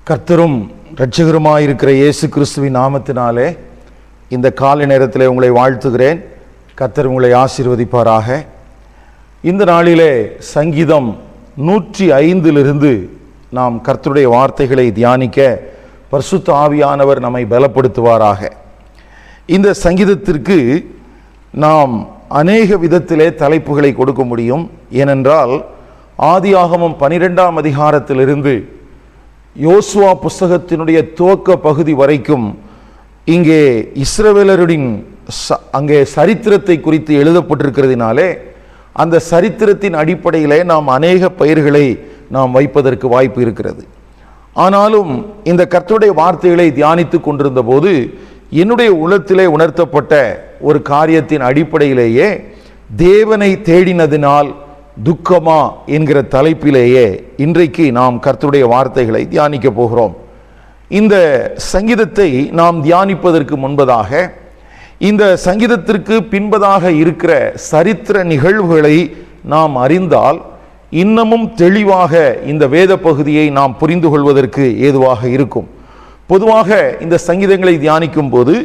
கர்த்தரும் இரட்சகருமாயிருக்கிற இயேசு கிறிஸ்துவின் நாமத்தினாலே இந்த காலை நேரத்தில் உங்களை வாழ்த்துகிறேன். கர்த்தர் உங்களை ஆசீர்வதிப்பாராக. இந்த நாளிலே சங்கீதம் 105 நாம் கர்த்தருடைய வார்த்தைகளை தியானிக்க பரிசுத்த ஆவியானவர் நம்மை பலப்படுத்துவாராக. இந்த சங்கீதத்திற்கு நாம் அநேக விதத்திலே தலைப்புகளை கொடுக்க முடியும். ஏனென்றால் ஆதியாகமம் 12ஆம் அதிகாரத்திலிருந்து யோசுவா புஸ்தகத்தினுடைய துவக்க பகுதி வரைக்கும் இங்கே இஸ்ரவேலரின் அங்கே சரித்திரத்தை குறித்து எழுதப்பட்டிருக்கிறதுனாலே அந்த சரித்திரத்தின் அடிப்படையிலே நாம் அநேக பெயர்களை நாம் வைப்பதற்கு வாய்ப்பு இருக்கிறது. ஆனாலும் இந்த கர்த்தருடைய வார்த்தைகளை தியானித்து கொண்டிருந்த போது என்னுடைய உள்ளத்திலே உணர்த்தப்பட்ட ஒரு காரியத்தின் அடிப்படையிலேயே தேவனை தேடினதினால் துக்கமா என்கிற தலைப்பிலேயே இன்றைக்கு நாம் கர்த்தருடைய வார்த்தைகளை தியானிக்க போகிறோம். இந்த சங்கீதத்தை நாம் தியானிப்பதற்கு முன்பதாக இந்த சங்கீதத்திற்கு பின்பதாக இருக்கிற சரித்திர நிகழ்வுகளை நாம் அறிந்தால் இன்னமும் தெளிவாக இந்த வேத பகுதியை நாம் புரிந்து கொள்வதற்கு ஏதுவாக இருக்கும். பொதுவாக இந்த சங்கீதங்களை தியானிக்கும் போது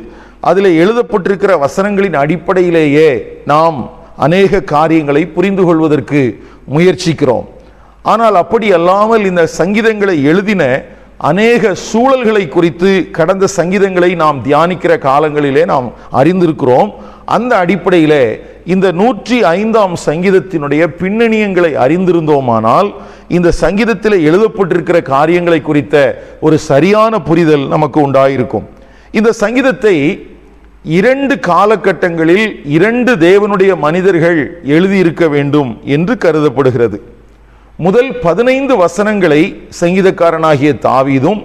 அதில் எழுதப்பட்டிருக்கிற வசனங்களின் அடிப்படையிலேயே நாம் அநேக காரியங்களை புரிந்து கொள்வதற்கு முயற்சிக்கிறோம். ஆனால் அப்படி அல்லாமல் இந்த சங்கீதங்களை எழுதின அநேக சூழல்களை குறித்து கடந்த சங்கீதங்களை நாம் தியானிக்கிற காலங்களிலே நாம் அறிந்திருக்கிறோம். அந்த அடிப்படையிலே இந்த 105ஆம் சங்கீதத்தினுடைய பின்னணியங்களை அறிந்திருந்தோமானால் இந்த சங்கீதத்தில் எழுதப்பட்டிருக்கிற காரியங்களை குறித்த ஒரு சரியான புரிதல் நமக்கு உண்டாயிருக்கும். இந்த சங்கீதத்தை 2 காலகட்டங்களில் 2 தேவனுடைய மனிதர்கள் எழுதியிருக்க வேண்டும் என்று கருதப்படுகிறது. முதல் 15 வசனங்களை சங்கீதக்காரனாகிய தாவீதும்,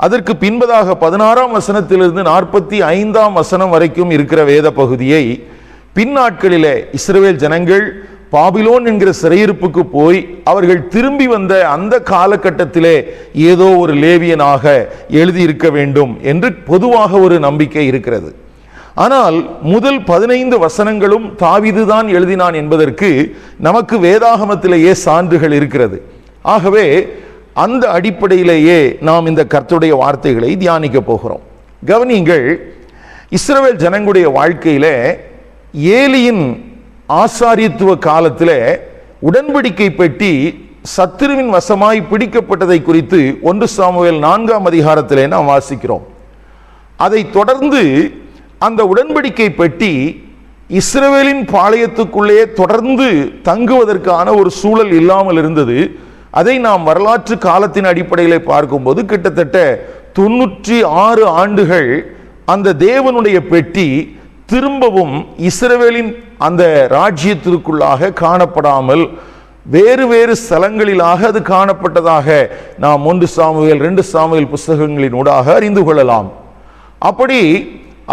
அதற்கு பின்பதாக 16ஆம் வசனத்திலிருந்து 45ஆம் வசனம் வரைக்கும் இருக்கிற வேத பகுதியை பின்னாட்களிலே இஸ்ரவேல் ஜனங்கள் பாபிலோன் என்கிற சிறையிருப்புக்கு போய் அவர்கள் திரும்பி வந்த அந்த காலகட்டத்திலே ஏதோ ஒரு லேவியனாக எழுதியிருக்க வேண்டும் என்று பொதுவாக ஒரு நம்பிக்கை இருக்கிறது. ஆனால் முதல் 15 வசனங்களும் தாவீதுதான் எழுதினான் என்பதற்கு நமக்கு வேதாகமத்திலேயே சான்றுகள் இருக்கிறது. ஆகவே அந்த அடிப்படையிலேயே நாம் இந்த கர்த்தருடைய வார்த்தைகளை தியானிக்க போகிறோம். கவனியுங்கள், இஸ்ரவேல் ஜனங்களுடைய வாழ்க்கையிலே ஏலியின் ஆசாரியத்துவ காலத்திலே உடன்படிக்கை பெட்டி சத்துருவின் வசமாய் பிடிக்கப்பட்டதை குறித்து 1 சாமுவேல் 4ஆம் அதிகாரத்திலே நாம் வாசிக்கிறோம். அதை தொடர்ந்து அந்த உடன்படிக்கை பெட்டி இஸ்ரவேலின் பாளையத்துக்குள்ளே தொடர்ந்து தங்குவதற்கான ஒரு சூழல் இல்லாமல் இருந்தது. அதை நாம் வரலாற்று காலத்தின் அடிப்படையில் பார்க்கும்போது கிட்டத்தட்ட 96 ஆண்டுகள் அந்த தேவனுடைய பெட்டி திரும்பவும் இஸ்ரவேலின் அந்த ராஜ்யத்திற்குள்ளாக காணப்படாமல் வேறு வேறு ஸ்தலங்களிலாக அது காணப்பட்டதாக நாம் 1 சாமுவேல் 2 சாமுவேல் புஸ்தகங்களின் ஊடாக அறிந்து கொள்ளலாம். அப்படி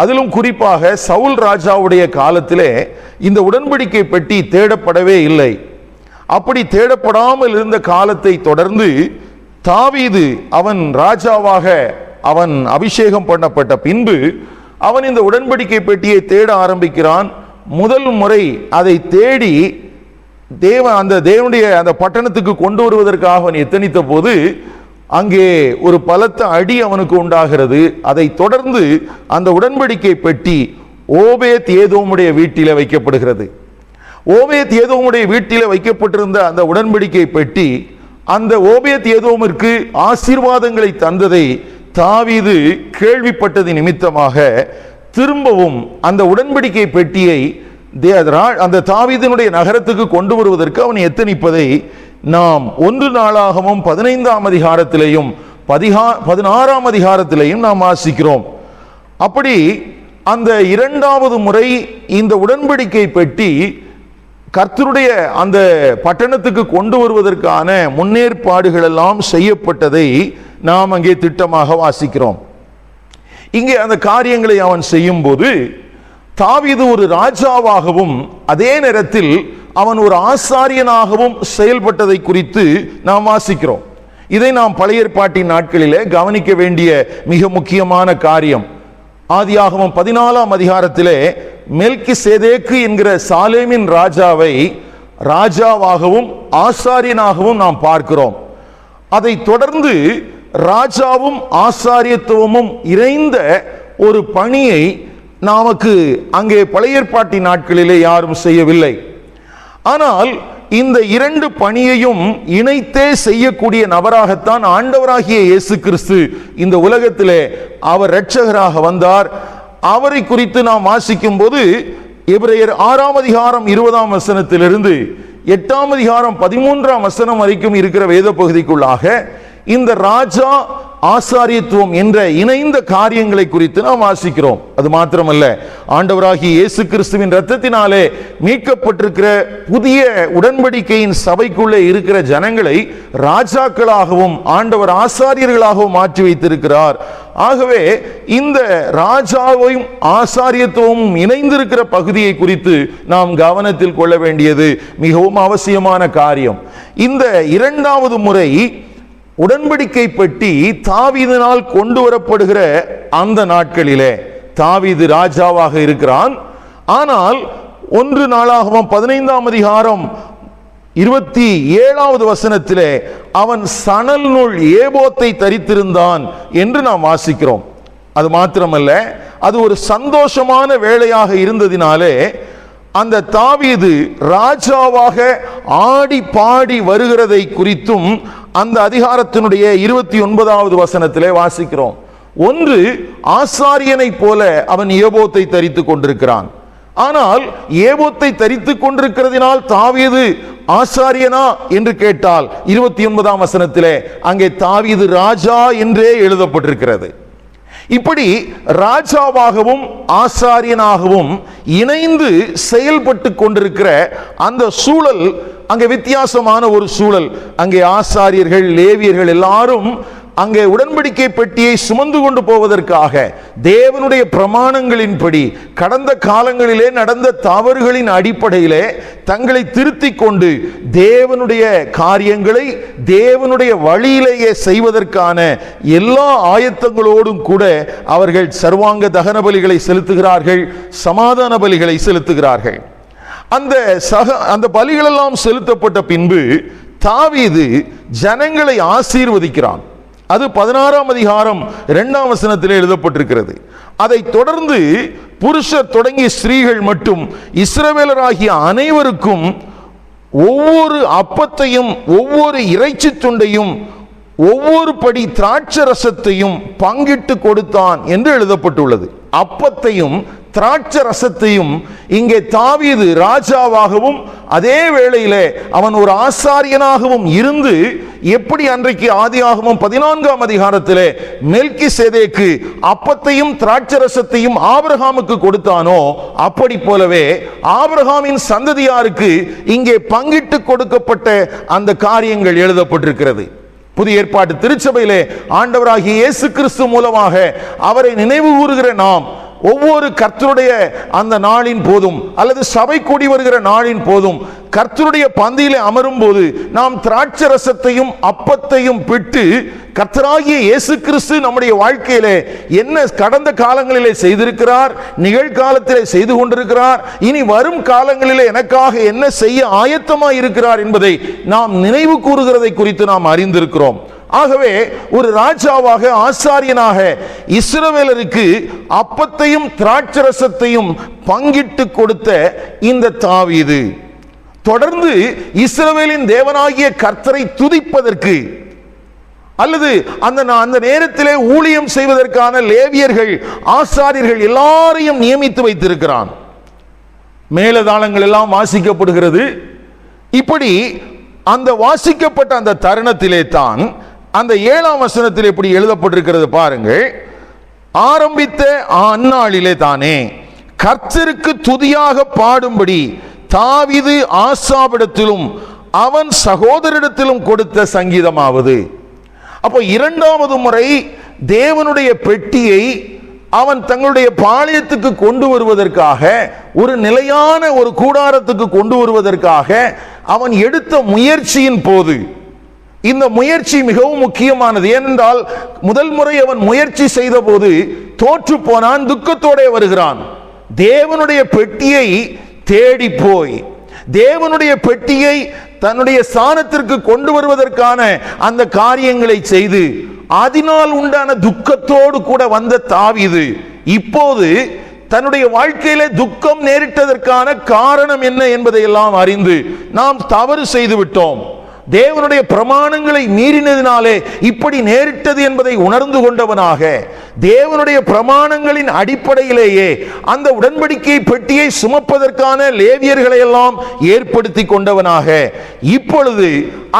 அதிலும் குறிப்பாக சவுல் ராஜாவுடைய காலத்திலே இந்த உடன்படிக்கை பெட்டி தேடப்படவே இல்லை. அப்படி தேடப்படாமல் இருந்த காலத்தை தொடர்ந்து தாவீது அவன் ராஜாவாக அவன் அபிஷேகம் பண்ணப்பட்ட பின்பு அவன் இந்த உடன்படிக்கை பெட்டியை தேட ஆரம்பிக்கிறான். முதல் முறை அதை தேடி அந்த தேவனுடைய அந்த பட்டணத்துக்கு கொண்டு வருவதற்காக அவன் எத்தனித்த போது அங்கே ஒரு பலத்த அடி அவனுக்கு உண்டாகிறது. அதை தொடர்ந்து அந்த உடன்படிக்கை பெட்டி ஓபேத் ஏதோமுடைய வீட்டில் வைக்கப்படுகிறது. ஓபேத் ஏதோமுடைய வீட்டில் வைக்கப்பட்டிருந்த அந்த உடன்படிக்கை பெட்டி அந்த ஓபேத் ஏதோமிற்கு ஆசீர்வாதங்களை தந்ததை தாவீது கேள்விப்பட்டது நிமித்தமாக திரும்பவும் அந்த உடன்படிக்கை பெட்டியை அந்த தாவீதினுடைய நகரத்துக்கு கொண்டு வருவதற்கு அவன் எத்தனிப்பதை நாம் 1 நாளாகமும் 15ஆம் அதிகாரத்திலேயும் 16ஆம் அதிகாரத்திலேயும் நாம் வாசிக்கிறோம். அப்படி அந்த 2வது முறை இந்த உடன்படிக்கை பெட்டி கர்த்தருடைய அந்த பட்டணத்துக்கு கொண்டு வருவதற்கான முன்னேற்பாடுகள் எல்லாம் செய்யப்பட்டதை நாம் அங்கே திட்டமாக வாசிக்கிறோம். இங்கே அந்த காரியங்களை அவன் செய்யும் போது தாவீது ஒரு ராஜாவாகவும் அதே நேரத்தில் அவன் ஒரு ஆசாரியனாகவும் செயல்பட்டதை குறித்து நாம் வாசிக்கிறோம். இதை நாம் பழைய ஏற்பாட்டின் நாட்களிலே கவனிக்க வேண்டிய மிக முக்கியமான காரியம். ஆதியாகமம் 14ஆம் அதிகாரத்திலே மெல்கிசேதேக்கு என்கிற சாலேமின் ராஜாவை ராஜாவாகவும் ஆசாரியனாகவும் நாம் பார்க்கிறோம். அதை தொடர்ந்து ராஜாவும் ஆசாரியத்துவமும் இணைந்த ஒரு பணியை நமக்கு அங்கே பழைய ஏற்பாட்டின் நாட்களிலே யாரும் செய்யவில்லை. ஆனால் இந்த இரண்டு பணியையும் இணைத்தே செய்யக்கூடிய நபராகத்தான் ஆண்டவராகிய இயேசு கிறிஸ்து இந்த உலகத்திலே அவர் இரட்சகராக வந்தார். அவரை குறித்து நாம் வாசிக்கும் போது எபிரேயர் 6ஆம் அதிகாரம் 20ஆம் வசனத்திலிருந்து 8ஆம் அதிகாரம் 13ஆம் வசனம் வரைக்கும் இருக்கிற வேத பகுதிக்குள்ளாக இந்த ராஜா ஆசாரியத்துவம் என்ற இணைந்த காரியங்களை குறித்து நாம் வாசிக்கிறோம். அது மாத்திரமல்ல, ஆண்டவராகிய இயேசு கிறிஸ்துவின் இரத்தத்தினாலே மீட்கப்பட்டிருக்கிற புதிய உடன்படிக்கையின் சபைக்குள்ளே இருக்கிற ஜனங்களை ராஜாக்களாகவும் ஆண்டவர் ஆசாரியர்களாகவும் மாற்றி வைத்திருக்கிறார். ஆகவே இந்த ராஜாவையும் ஆசாரியத்துவமும் இணைந்திருக்கிற பகுதியை குறித்து நாம் கவனத்தில் கொள்ள வேண்டியது மிகவும் அவசியமான காரியம். இந்த இரண்டாவது முறை உடன்படிக்கை பெட்டி தாவீதினால் கொண்டு வரப்படுகிற அந்த நாட்களிலே தாவீது ராஜாவாக இருக்கிறான். ஆனால் 1 நாளாகமம் 15ஆம் அதிகாரம் 27வது வசனத்திலே அவன் சணல் நூல் ஏபோத்தை தரித்திருந்தான் என்று நாம் வாசிக்கிறோம். அது மாத்திரமல்ல, அது ஒரு சந்தோஷமான வேளையாக இருந்ததினாலே அந்த தாவீது ராஜாவாக ஆடி பாடி வருகிறதை குறித்தும் அந்த அதிகாரத்தினுடைய 29வது வசனத்திலே வாசிக்கிறோம். ஒன்று, ஆசாரியனை போல அவன் ஏபோத்தை தரித்துக் கொண்டிருக்கிறான். ஆனால் ஏபோத்தை தரித்துக் கொண்டிருக்கிறதினால் தாவீது ஆசாரியனா என்று கேட்டால் 29ஆம் வசனத்திலே அங்கே தாவீது ராஜா என்றே எழுதப்பட்டிருக்கிறது. இப்படி ராஜாவாகவும் ஆசாரியனாகவும் இணைந்து செயல்பட்டு கொண்டிருக்கிற அந்த சூழல் அங்கே வித்தியாசமான ஒரு சூழல். அங்கே ஆசாரியர்கள், லேவியர்கள் எல்லாரும் அங்கே உடன்படிக்கை பெட்டியை சுமந்து கொண்டு போவதற்காக தேவனுடைய பிரமாணங்களின்படி கடந்த காலங்களிலே நடந்த தவறுகளின் அடிப்படையிலே தங்களை திருத்திக் கொண்டு தேவனுடைய காரியங்களை தேவனுடைய வழியிலேயே செய்வதற்கான எல்லா ஆயத்தங்களோடும் கூட அவர்கள் சர்வாங்க தகன பலிகளை செலுத்துகிறார்கள், சமாதான பலிகளை செலுத்துகிறார்கள். அந்த பலிகளெல்லாம் செலுத்தப்பட்ட பின்பு தாவீது ஜனங்களை ஆசீர்வதிக்கிறான். அது 16ஆம் அதிகாரம் 2ஆம் வசனத்தில் எழுதப்பட்டிருக்கிறது. அதை தொடர்ந்து புருஷர் தொடங்கி ஸ்திரீகள் மட்டும் இஸ்ரவேலராகிய அனைவருக்கும் ஒவ்வொரு அப்பத்தையும் ஒவ்வொரு இறைச்சி துண்டையும் ஒவ்வொரு படி திராட்சை ரசத்தையும் பங்கிட்டு கொடுத்தான் என்று எழுதப்பட்டுள்ளது. அப்பத்தையும் திராட்சை ரசத்தையும் இங்கே தாவீது ராஜாவாகவும் அதே வேளையிலே அவன் ஒரு ஆசாரியனாகவும் இருந்து எப்படி அன்றைக்கு ஆதியாகமம் 14ஆம் அதிகாரத்திலே மெல்கிசேதேக்கு அப்பத்தையும் திராட்சை ரசத்தையும் ஆபிரகாமுக்கு கொடுத்தானோ அப்படி போலவே ஆபிரகாமின் சந்ததியாருக்கு இங்கே பங்கிட்டு கொடுக்கப்பட்ட அந்த காரியங்கள் எழுதப்பட்டிருக்கிறது. புதிய ஏற்பாட்டு திருச்சபையிலே ஆண்டவராகிய இயேசு கிறிஸ்து மூலமாக அவரை நினைவு கூறுகிற நாம் ஒவ்வொரு கர்த்தருடைய அந்த நாளின் போதும் அல்லது சபை கூடி வருகிற நாளின் போதும் கர்த்தருடைய பந்தியிலே அமரும் போது நாம் திராட்சை ரசத்தையும் அப்பத்தையும் பிட்டு கர்த்தராகிய இயேசு கிறிஸ்து நம்முடைய வாழ்க்கையிலே என்ன கடந்த காலங்களிலே செய்திருக்கிறார், நிகழ்காலத்திலே செய்து கொண்டிருக்கிறார், இனி வரும் காலங்களிலே எனக்காக என்ன செய்ய ஆயத்தமாய் இருக்கிறார் என்பதை நாம் நினைவு கூறுகிறதை குறித்து நாம் அறிந்திருக்கிறோம். ஆகவே ஒரு ராஜாவாக ஆசாரியனாக இஸ்ரவேலருக்கு அப்பத்தையும் திராட்சை ரசத்தையும் பங்கிட்டு கொடுத்த இந்த தாவீது தொடர்ந்து இஸ்ரவேலின் தேவனாகிய கர்த்தரை துதிப்பதற்கு அல்லது அந்த நேரத்திலே ஊழியம் செய்வதற்கான லேவியர்கள், ஆசாரியர்கள் எல்லாரையும் நியமித்து வைத்திருக்கிறான். மேலதாளங்கள் எல்லாம் வாசிக்கப்படுகிறது. இப்படி அந்த வாசிக்கப்பட்ட அந்த தருணத்திலே தான் அந்த 7ஆம் வசனத்தில் எப்படி எழுதப்பட்டிருக்கிறது பாருங்கள். ஆரம்பித்த அந்நாளிலே தானே கர்த்தருக்கு துதியாக பாடும்படி தாவீது ஆசாபிடத்திலும் அவன் சகோதரிடத்திலும் கொடுத்த சங்கீதமாவது. அப்போ இரண்டாவது முறை தேவனுடைய பெட்டியை அவன் தங்களுடைய பாளையத்துக்கு கொண்டு வருவதற்காக, ஒரு நிலையான ஒரு கூடாரத்துக்கு கொண்டு வருவதற்காக அவன் எடுத்த முயற்சியின் போது, இந்த முயற்சி மிகவும் முக்கியமானது. ஏனென்றால் முதல் முறை அவன் முயற்சி செய்த போது தோற்று போனான், துக்கத்தோட வருகிறான். தேவனுடைய பெட்டியை தேடி போய் தேவனுடைய பெட்டியை தன்னுடைய ஸ்தானத்திற்கு கொண்டு வருவதற்கான அந்த காரியங்களை செய்து அதனால் உண்டான துக்கத்தோடு கூட வந்த தாவீது இப்போது தன்னுடைய வாழ்க்கையிலே துக்கம் நேரிட்டதற்கான காரணம் என்ன என்பதை எல்லாம் அறிந்து நாம் தவறு செய்து விட்டோம், தேவனுடைய பிரமாணங்களை மீறினதினாலே இப்படி நேரிட்டது என்பதை உணர்ந்து கொண்டவனாக தேவனுடைய பிரமாணங்களின் அடிப்படையிலேயே அந்த உடன்படிக்கை பெட்டியை சுமப்பதற்கான லேவியர்களை எல்லாம் ஏற்படுத்தி கொண்டவனாக இப்பொழுது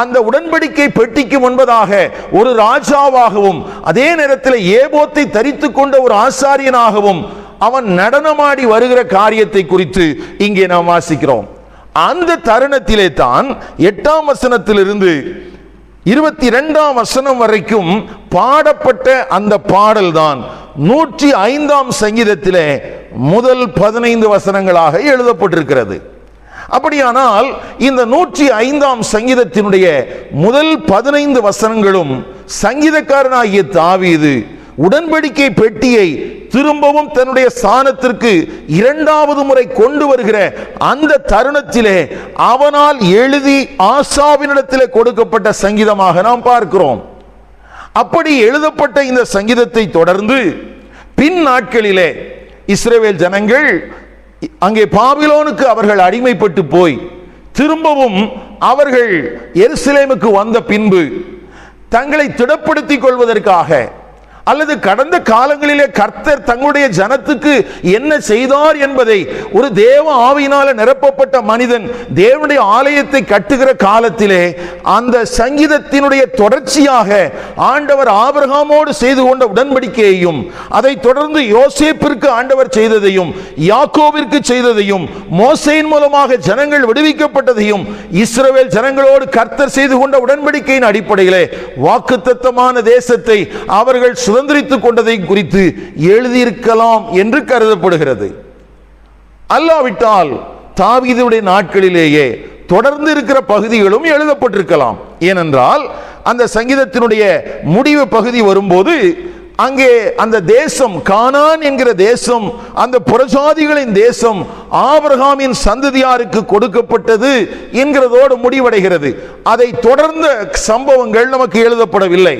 அந்த உடன்படிக்கை பெட்டிக்கு முன்பதாக ஒரு ராஜாவாகவும் அதே நேரத்தில் ஏபோத்தை தரித்துக் கொண்ட ஒரு ஆசாரியனாகவும் அவன் நடனமாடி வருகிற காரியத்தை குறித்து இங்கே நாம் வாசிக்கிறோம். அந்த தருணத்திலே தான் 8ஆம் வசனத்திலிருந்து 22ஆம் வசனம் வரைக்கும் பாடப்பட்ட அந்த பாடல் தான் 105ஆம் சங்கீதத்திலே முதல் 15 வசனங்களாக எழுதப்பட்டிருக்கிறது. அப்படியானால் இந்த 105ஆம் சங்கீதத்தினுடைய முதல் 15 வசனங்களும் சங்கீதக்காரனாகிய தாவீது உடன்படிக்கை பெட்டியை திரும்பவும் தன்னுடைய ஸ்தானத்திற்கு 2வது முறை கொண்டு வருகிற அந்த தருணத்திலே அவனால் எழுதி ஆசாவினிடத்திலே கொடுக்கப்பட்ட சங்கீதமாக நாம் பார்க்கிறோம். அப்படி எழுதப்பட்ட இந்த சங்கீதத்தை தொடர்ந்து பின் நாட்களிலே இஸ்ரவேல் ஜனங்கள் அங்கே பாபிலோனுக்கு அவர்கள் அடிமைப்பட்டு போய் திரும்பவும் அவர்கள் எருசலேமுக்கு வந்த பின்பு தங்களை திடப்படுத்திக் கொள்வதற்காக அல்லது கடந்த காலங்களிலே கர்த்தர் தங்களுடைய ஜனத்துக்கு என்ன செய்தார் என்பதை ஒரு தேவ ஆவியினால நிரப்பப்பட்ட மனிதன் தேவனுடைய ஆலயத்தை கட்டுகிற காலத்திலே அந்த சங்கீதத்தினுடைய தொடர்ச்சியாக ஆண்டவர் ஆபிரகாமோடு செய்து கொண்ட உடன்படிக்கையையும் அதை தொடர்ந்து யோசேப்பிற்கு ஆண்டவர் செய்ததையும் யாக்கோபிற்கு செய்ததையும் மோசேயின் மூலமாக ஜனங்கள் விடுவிக்கப்பட்டதையும் இஸ்ரவேல் ஜனங்களோடு கர்த்தர் செய்து கொண்ட உடன்படிக்கையின் அடிப்படையிலே வாக்குத்தத்தமான தேசத்தை அவர்கள் சுதந்திரித்துக் கொண்டதை குறித்து எழுதியிருக்கலாம் என்று கருதப்படுகிறது. அல்லாவிட்டால் தாவீதுடைய நாட்களிலேயே தொடர்ந்து இருக்கிற பகுதிகளும் எழுதப்பட்டிருக்கலாம். ஏனென்றால் அந்த சங்கீதத்தினுடைய முடிவு பகுதி வரும்போது அங்கே அந்த தேசம் கானான் என்கிற தேசம் அந்த புறஜாதிகளின் தேசம் ஆபிரகாமின் சந்ததியாருக்கு கொடுக்கப்பட்டது என்கிறதோடு முடிவடைகிறது. அதை தொடர்ந்த சம்பவங்கள் நமக்கு எழுதப்படவில்லை.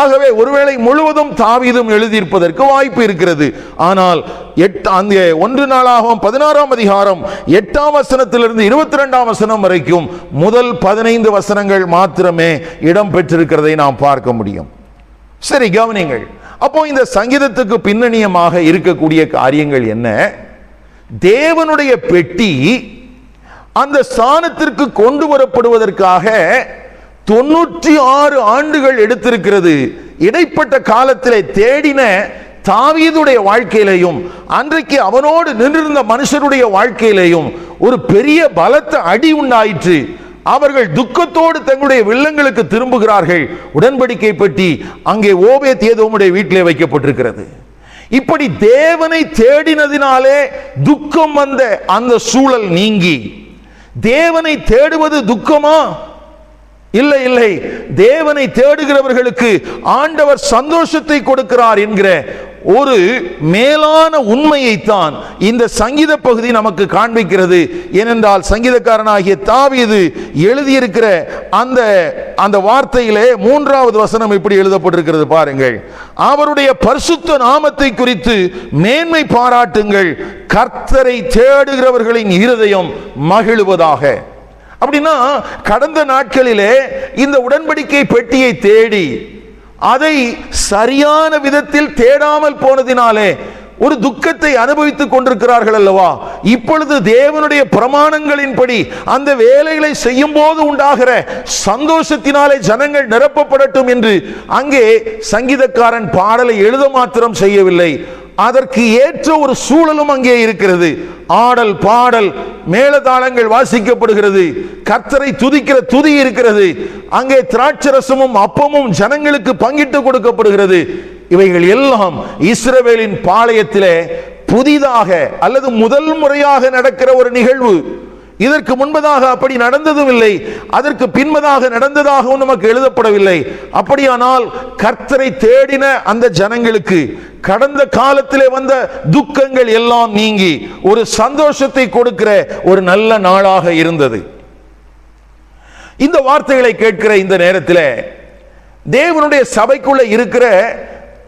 ஆகவே ஒருவேளை முழுவதும் தாவீதும் எழுதியிருப்பதற்கு வாய்ப்பு இருக்கிறது. ஆனால் 1 நாளாகமம் 16ஆம் அதிகாரம் 8ஆம் வசனத்திலிருந்து 22ஆம் வசனம் வரைக்கும் முதல் 15 வசனங்கள் மாத்திரமே இடம் பெற்றிருக்கிறதை நாம் பார்க்க முடியும். சரி, கவனிங்கள். அப்போ இந்த சங்கீதத்துக்கு பின்னணியமாக இருக்கக்கூடிய காரியங்கள் என்ன? தேவனுடைய பெட்டி அந்த ஸ்தானத்திற்கு கொண்டு வரப்படுவதற்காக 96 ஆண்டுகள் எடுத்திருக்கிறது. இடைப்பட்ட காலத்திலே தேடின தாவீதுடைய வாழ்க்கையிலையும் அன்றைக்கு அவனோடு நின்றிருந்த மனுஷருடைய வாழ்க்கையிலையும் ஒரு பெரிய பலத்த அடி உண்டாயிற்று. அவர்கள் துக்கத்தோடு தங்களுடைய வில்லங்களுக்கு திரும்புகிறார்கள். உடன்படிக்கை பெட்டி அங்கே ஓபேத் ஏதோமுடைய வீட்டிலே வைக்கப்பட்டிருக்கிறது. இப்படி தேவனை தேடினதினாலே துக்கம் வந்த அந்த சூழல் நீங்கி தேவனை தேடுவது துக்கமா? இல்லை இல்லை, தேவனை தேடுகிறவர்களுக்கு ஆண்டவர் சந்தோஷத்தை கொடுக்கிறார் என்கிற ஒரு மேலான உண்மையைத்தான் இந்த சங்கீத பகுதி நமக்கு காண்பிக்கிறது. ஏனென்றால் சங்கீதக்காரனாகிய தாவீது எழுதியிருக்கிற அந்த வார்த்தையிலே 3வது வசனம் இப்படி எழுதப்பட்டிருக்கிறது பாருங்கள். அவருடைய பரிசுத்த நாமத்தை குறித்து மேன்மை பாராட்டுங்கள், கர்த்தரை தேடுகிறவர்களின் இருதயம் மகிழுவதாக. அப்படின்னா கடந்த நாட்களிலே இந்த உடன்படிக்கை பெட்டியை தேடி அதை சரியான விதத்தில் தேடாமல் போனதினாலே ஒரு துக்கத்தை அனுபவித்துக் கொண்டிருக்கிறார்கள் அல்லவா? இப்பொழுது தேவனுடைய பிரமாணங்களின்படி அந்த வேலைகளை செய்யும் போது உண்டாகிற சந்தோஷத்தினாலே ஜனங்கள் நிரப்பப்படட்டும் என்று அங்கே சங்கீதக்காரன் பாடலை எழுத மாத்திரம் செய்யவில்லை, அதற்கு ஏற்ற ஒரு சூழலும் அங்கே இருக்கிறது. ஆடல் பாடல் மேளதாளங்கள் வாசிக்கப்படுகிறது, கர்த்தரை துதிக்கிற துதி இருக்கிறது, அங்கே திராட்சரசமும் அப்பமும் ஜனங்களுக்கு பங்கிட்டு கொடுக்கப்படுகிறது. இவைகள் எல்லாம் இஸ்ரவேலின் பாளையத்திலே புதிதாக அல்லது முதல் முறையாக நடக்கிற ஒரு நிகழ்வு. இதற்கு முன்பதாக அப்படி நடந்ததும் இல்லை, அதற்கு பின்பதாக நடந்ததாகவும் நமக்கு எழுதப்படவில்லை. அப்படியானால் கர்த்தரை தேடின அந்த ஜனங்களுக்கு கடந்த காலத்திலே வந்த துக்கங்கள் எல்லாம் நீங்கி ஒரு சந்தோஷத்தை கொடுக்கிற ஒரு நல்ல நாளாக இருந்தது. இந்த வார்த்தைகளை கேட்கிற இந்த நேரத்தில் தேவனுடைய சபைக்குள்ள இருக்கிற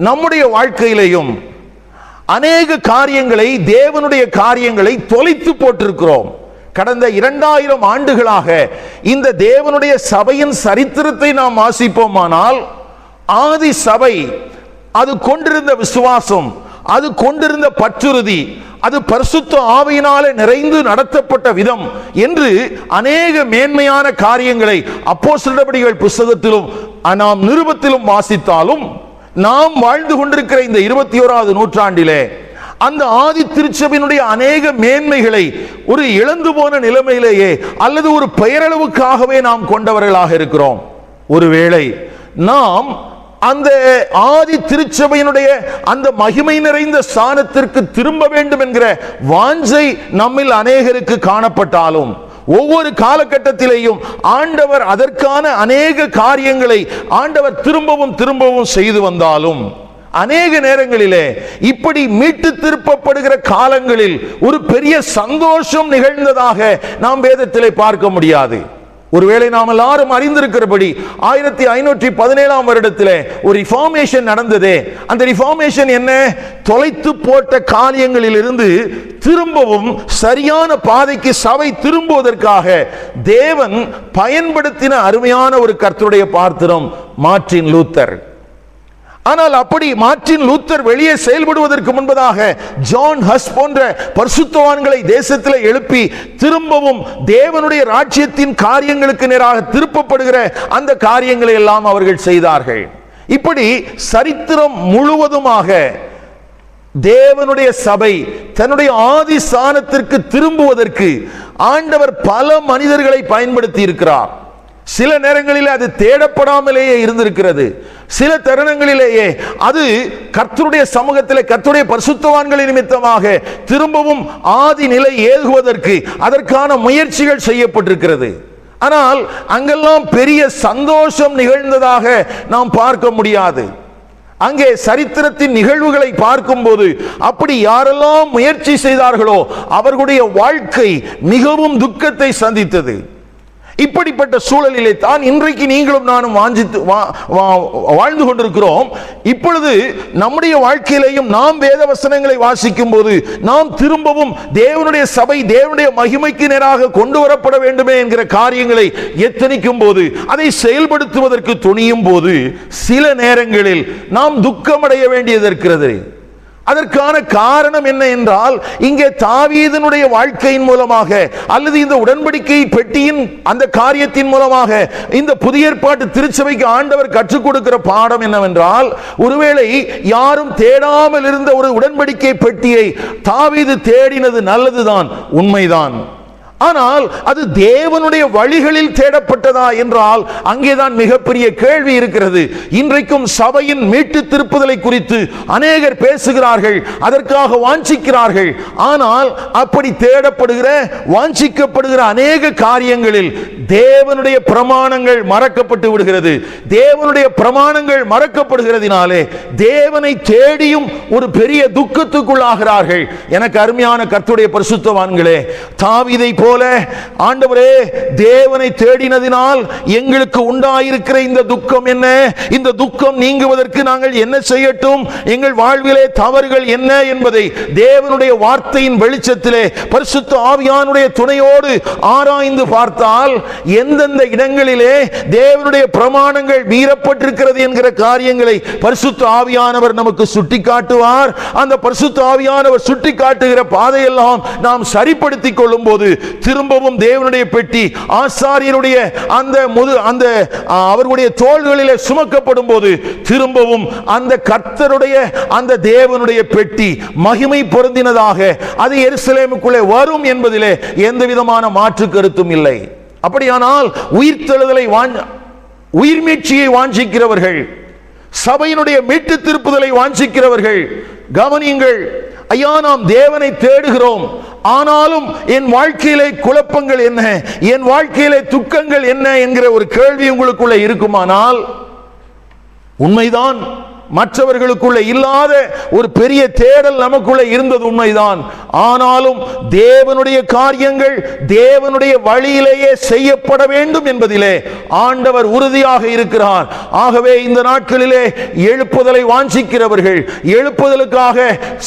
நம்முடைய வாழ்க்கையிலையும் அநேக காரியங்களை, தேவனுடைய காரியங்களை தொலைத்து போட்டிருக்கிறோம். கடந்த 2000 ஆண்டுகளாக இந்த தேவனுடைய சபையின் சரித்திரத்தை நாம் வாசிப்போமானால், ஆதி சபை அது கொண்டிருந்த விசுவாசம், அது கொண்டிருந்த பற்றுறுதி, அது பரிசுத்த ஆவியினாலே நிறைந்து நடத்தப்பட்ட விதம் என்று அநேக மேன்மையான காரியங்களை அப்போஸ்தலர் நடபடிகள் புத்தகத்திலும் நாம் நிருபத்திலும் வாசித்தாலும், நாம் வாழ்ந்து கொண்டிருக்கிற இந்த 21வது நூற்றாண்டிலே அந்த ஆதி திருச்சபையினுடைய அநேக மேன்மைகளை ஒரு இழந்து போன நிலைமையிலேயே அல்லது ஒரு பெயரளவுக்காகவே நாம் கொண்டவர்களாக இருக்கிறோம். ஒருவேளை நாம் அந்த ஆதி திருச்சபையினுடைய அந்த மகிமை நிறைந்த ஸ்தானத்திற்கு திரும்ப வேண்டும் என்கிற வாஞ்சை நம்மில் அநேகருக்கு காணப்பட்டாலும், ஒவ்வொரு காலகட்டத்திலேயும் ஆண்டவர் அதற்கான அநேக காரியங்களை ஆண்டவர் திரும்பவும் திரும்பவும் செய்து வந்தாலும், அநேக நேரங்களிலே இப்படி மீட்டு திருப்பப்படுகிற காலங்களில் ஒரு பெரிய சந்தோஷம் நிகழ்ந்ததாக நாம் வேதத்திலே பார்க்க முடியாது. ஒருவேளை நாம் எல்லாரும் அறிந்திருக்கிறபடி 1517 வருடத்திலே ஒரு ரிஃபார்மேஷன் நடந்ததே. அந்த ரிஃபார்மேஷன் என்ன? தொலைத்து போட்ட காரியங்களில் இருந்து திரும்பவும் சரியான பாதைக்கு சபை திரும்புவதற்காக தேவன் பயன்படுத்தின அருமையான ஒரு கர்த்தருடைய பாத்திரம் மார்ட்டின் லூத்தர். ஆனால் அப்படி மார்ட்டின் லூத்தர் வெளியே செயல்படுவதற்கு முன்பதாக ஜான் ஹஸ் போன்ற பரிசுத்தவான்களை தேசத்தில் எழுப்பி திரும்பவும் தேவனுடைய ராஜ்யத்தின் காரியங்களுக்கு நேராக திருப்பப்படுகிற அந்த காரியங்களை எல்லாம் அவர்கள் செய்தார்கள். இப்படி சரித்திரம் முழுவதுமாக தேவனுடைய சபை தன்னுடைய ஆதி ஸ்தானத்திற்கு திரும்புவதற்கு ஆண்டவர் பல மனிதர்களை பயன்படுத்தி இருக்கிறார். சில நேரங்களில் அது தேடப்படாமலேயே இருந்திருக்கிறது. சில தருணங்களிலேயே அது கர்த்தருடைய சமூகத்தில் கர்த்தருடைய பரிசுத்தவான்களின் நிமித்தமாக திரும்பவும் ஆதி நிலை ஏகுவதற்கு அதற்கான முயற்சிகள் செய்யப்பட்டிருக்கிறது. ஆனால் அங்கெல்லாம் பெரிய சந்தோஷம் நிகழ்ந்ததாக நாம் பார்க்க முடியாது. அங்கே சரித்திரத்தின் நிகழ்வுகளை பார்க்கும்போது அப்படி யாரெல்லாம் முயற்சி செய்தார்களோ அவர்களுடைய வாழ்க்கை மிகவும் துக்கத்தை சந்தித்தது. இப்படிப்பட்ட சூழலிலே தான் இன்றைக்கு நீங்களும் நானும் வாழ்ந்து கொண்டிருக்கிறோம். இப்பொழுது நம்முடைய வாழ்க்கையிலேயும் நாம் வேத வசனங்களை வாசிக்கும் போது நாம் திரும்பவும் தேவனுடைய சபை தேவனுடைய மகிமைக்கு நேராக கொண்டு வரப்பட வேண்டுமே என்கிற காரியங்களை எத்தனிக்கும் போது, அதை செயல்படுத்துவதற்கு துணியும் போது சில நேரங்களில் நாம் துக்கமடைய வேண்டியது இருக்கிறது. அதற்கான காரணம் என்ன என்றால், இங்கே தாவீதினுடைய வாழ்க்கையின் மூலமாக அல்லது இந்த உடன்படிக்கை பெட்டியின் அந்த காரியத்தின் மூலமாக இந்த புதிய ஏற்பாட்டு திருச்சபைக்கு ஆண்டவர் கற்றுக் கொடுக்கிற பாடம் என்னவென்றால், ஒருவேளை யாரும் தேடாமல் இருந்த ஒரு உடன்படிக்கை பெட்டியை தாவீது தேடினது நல்லதுதான், உண்மைதான். ஆனால் அது தேவனுடைய வழிகளில் தேடப்பட்டதா என்றால் அங்கேதான் மிகப்பெரிய கேள்வி இருக்கிறது. இன்றைக்கும் சபையின் மீட்டு திருப்புதலை குறித்து அநேகர் பேசுகிறார்கள், அதற்காக வாஞ்சிக்கிறார்கள். ஆனால் அப்படி தேடப்படுகிற வாஞ்சிக்கப்படுகிற அநேக காரியங்களில் தேவனுடைய பிரமாணங்கள் மறக்கப்பட்டு விடுகிறது. தேவனுடைய பிரமாணங்கள் மறக்கப்படுகிறதினாலே தேவனை தேடியும் ஒரு பெரிய துக்கத்துக்குள்ளாகிறார்கள். எனக்கு அருமையான கர்த்தருடைய பரிசுத்தவான்களே, தாவீதை போல ஆண்டவரே தேவனை தேடினதினால் எங்களுக்கு உண்டாயிருக்கிற இந்த துக்கம் என்ன? இந்த துக்கம் நீங்குவதற்கு நாங்கள் என்ன செய்யட்டும்? எங்கள் வாழ்விலே தவறுகள் என்ன என்பதை தேவனுடைய வார்த்தையின் வெளிச்சத்திலே பரிசுத்த ஆவியானுடைய துணையோடு ஆராய்ந்து பார்த்தால் எந்தெந்த இடங்களிலே தேவனுடைய பிரமாணங்கள் மீறப்பட்டிருக்கிறது என்கிற காரியங்களை பரிசுத்த ஆவியானவர் நமக்கு சுட்டி காட்டுவார். அந்த பரிசுத்த ஆவியானவர் சுட்டி காட்டுகிற பாதையெல்லாம் நாம் சரிப்படுத்திக் கொள்ளும் போது திரும்பவும் தேவனுடைய பெட்டி ஆசாரியருடைய அந்த அவர்களுடைய தோள்களிலே சுமக்கப்படும் போது திரும்பவும் அந்த கர்த்தருடைய அந்த தேவனுடைய பெட்டி மகிமை பொருந்தினதாக அது எருசலேமுக்குள்ளே வரும் என்பதிலே எந்த விதமான மாற்று கருத்தும் இல்லை. அப்படியானால் உயிர்த்தெழுதலை உயிர் மீட்சியை வாஞ்சிக்கிறவர்கள், சபையினுடைய மீட்டு திருப்புதலை வாஞ்சிக்கிறவர்கள் கவனியுங்கள். ஐயா, நாம் தேவனை தேடுகிறோம், ஆனாலும் என் வாழ்க்கையிலே குழப்பங்கள் என்ன, என் வாழ்க்கையிலே துக்கங்கள் என்ன என்கிற ஒரு கேள்வி உங்களுக்குள்ள இருக்குமானால், உண்மைதான், மற்றவர்களுக்குள்ள இல்லாத ஒரு பெரிய தேடல் நமக்குள்ள இருந்தது உண்மைதான். ஆனாலும் தேவனுடைய காரியங்கள் தேவனுடைய வழியிலேயே செய்யப்பட வேண்டும் என்பதிலே ஆண்டவர் உறுதியாக இருக்கிறார். ஆகவே இந்த நாட்களிலே எழுப்புதலை வாஞ்சிக்கிறவர்கள், எழுப்புதலுக்காக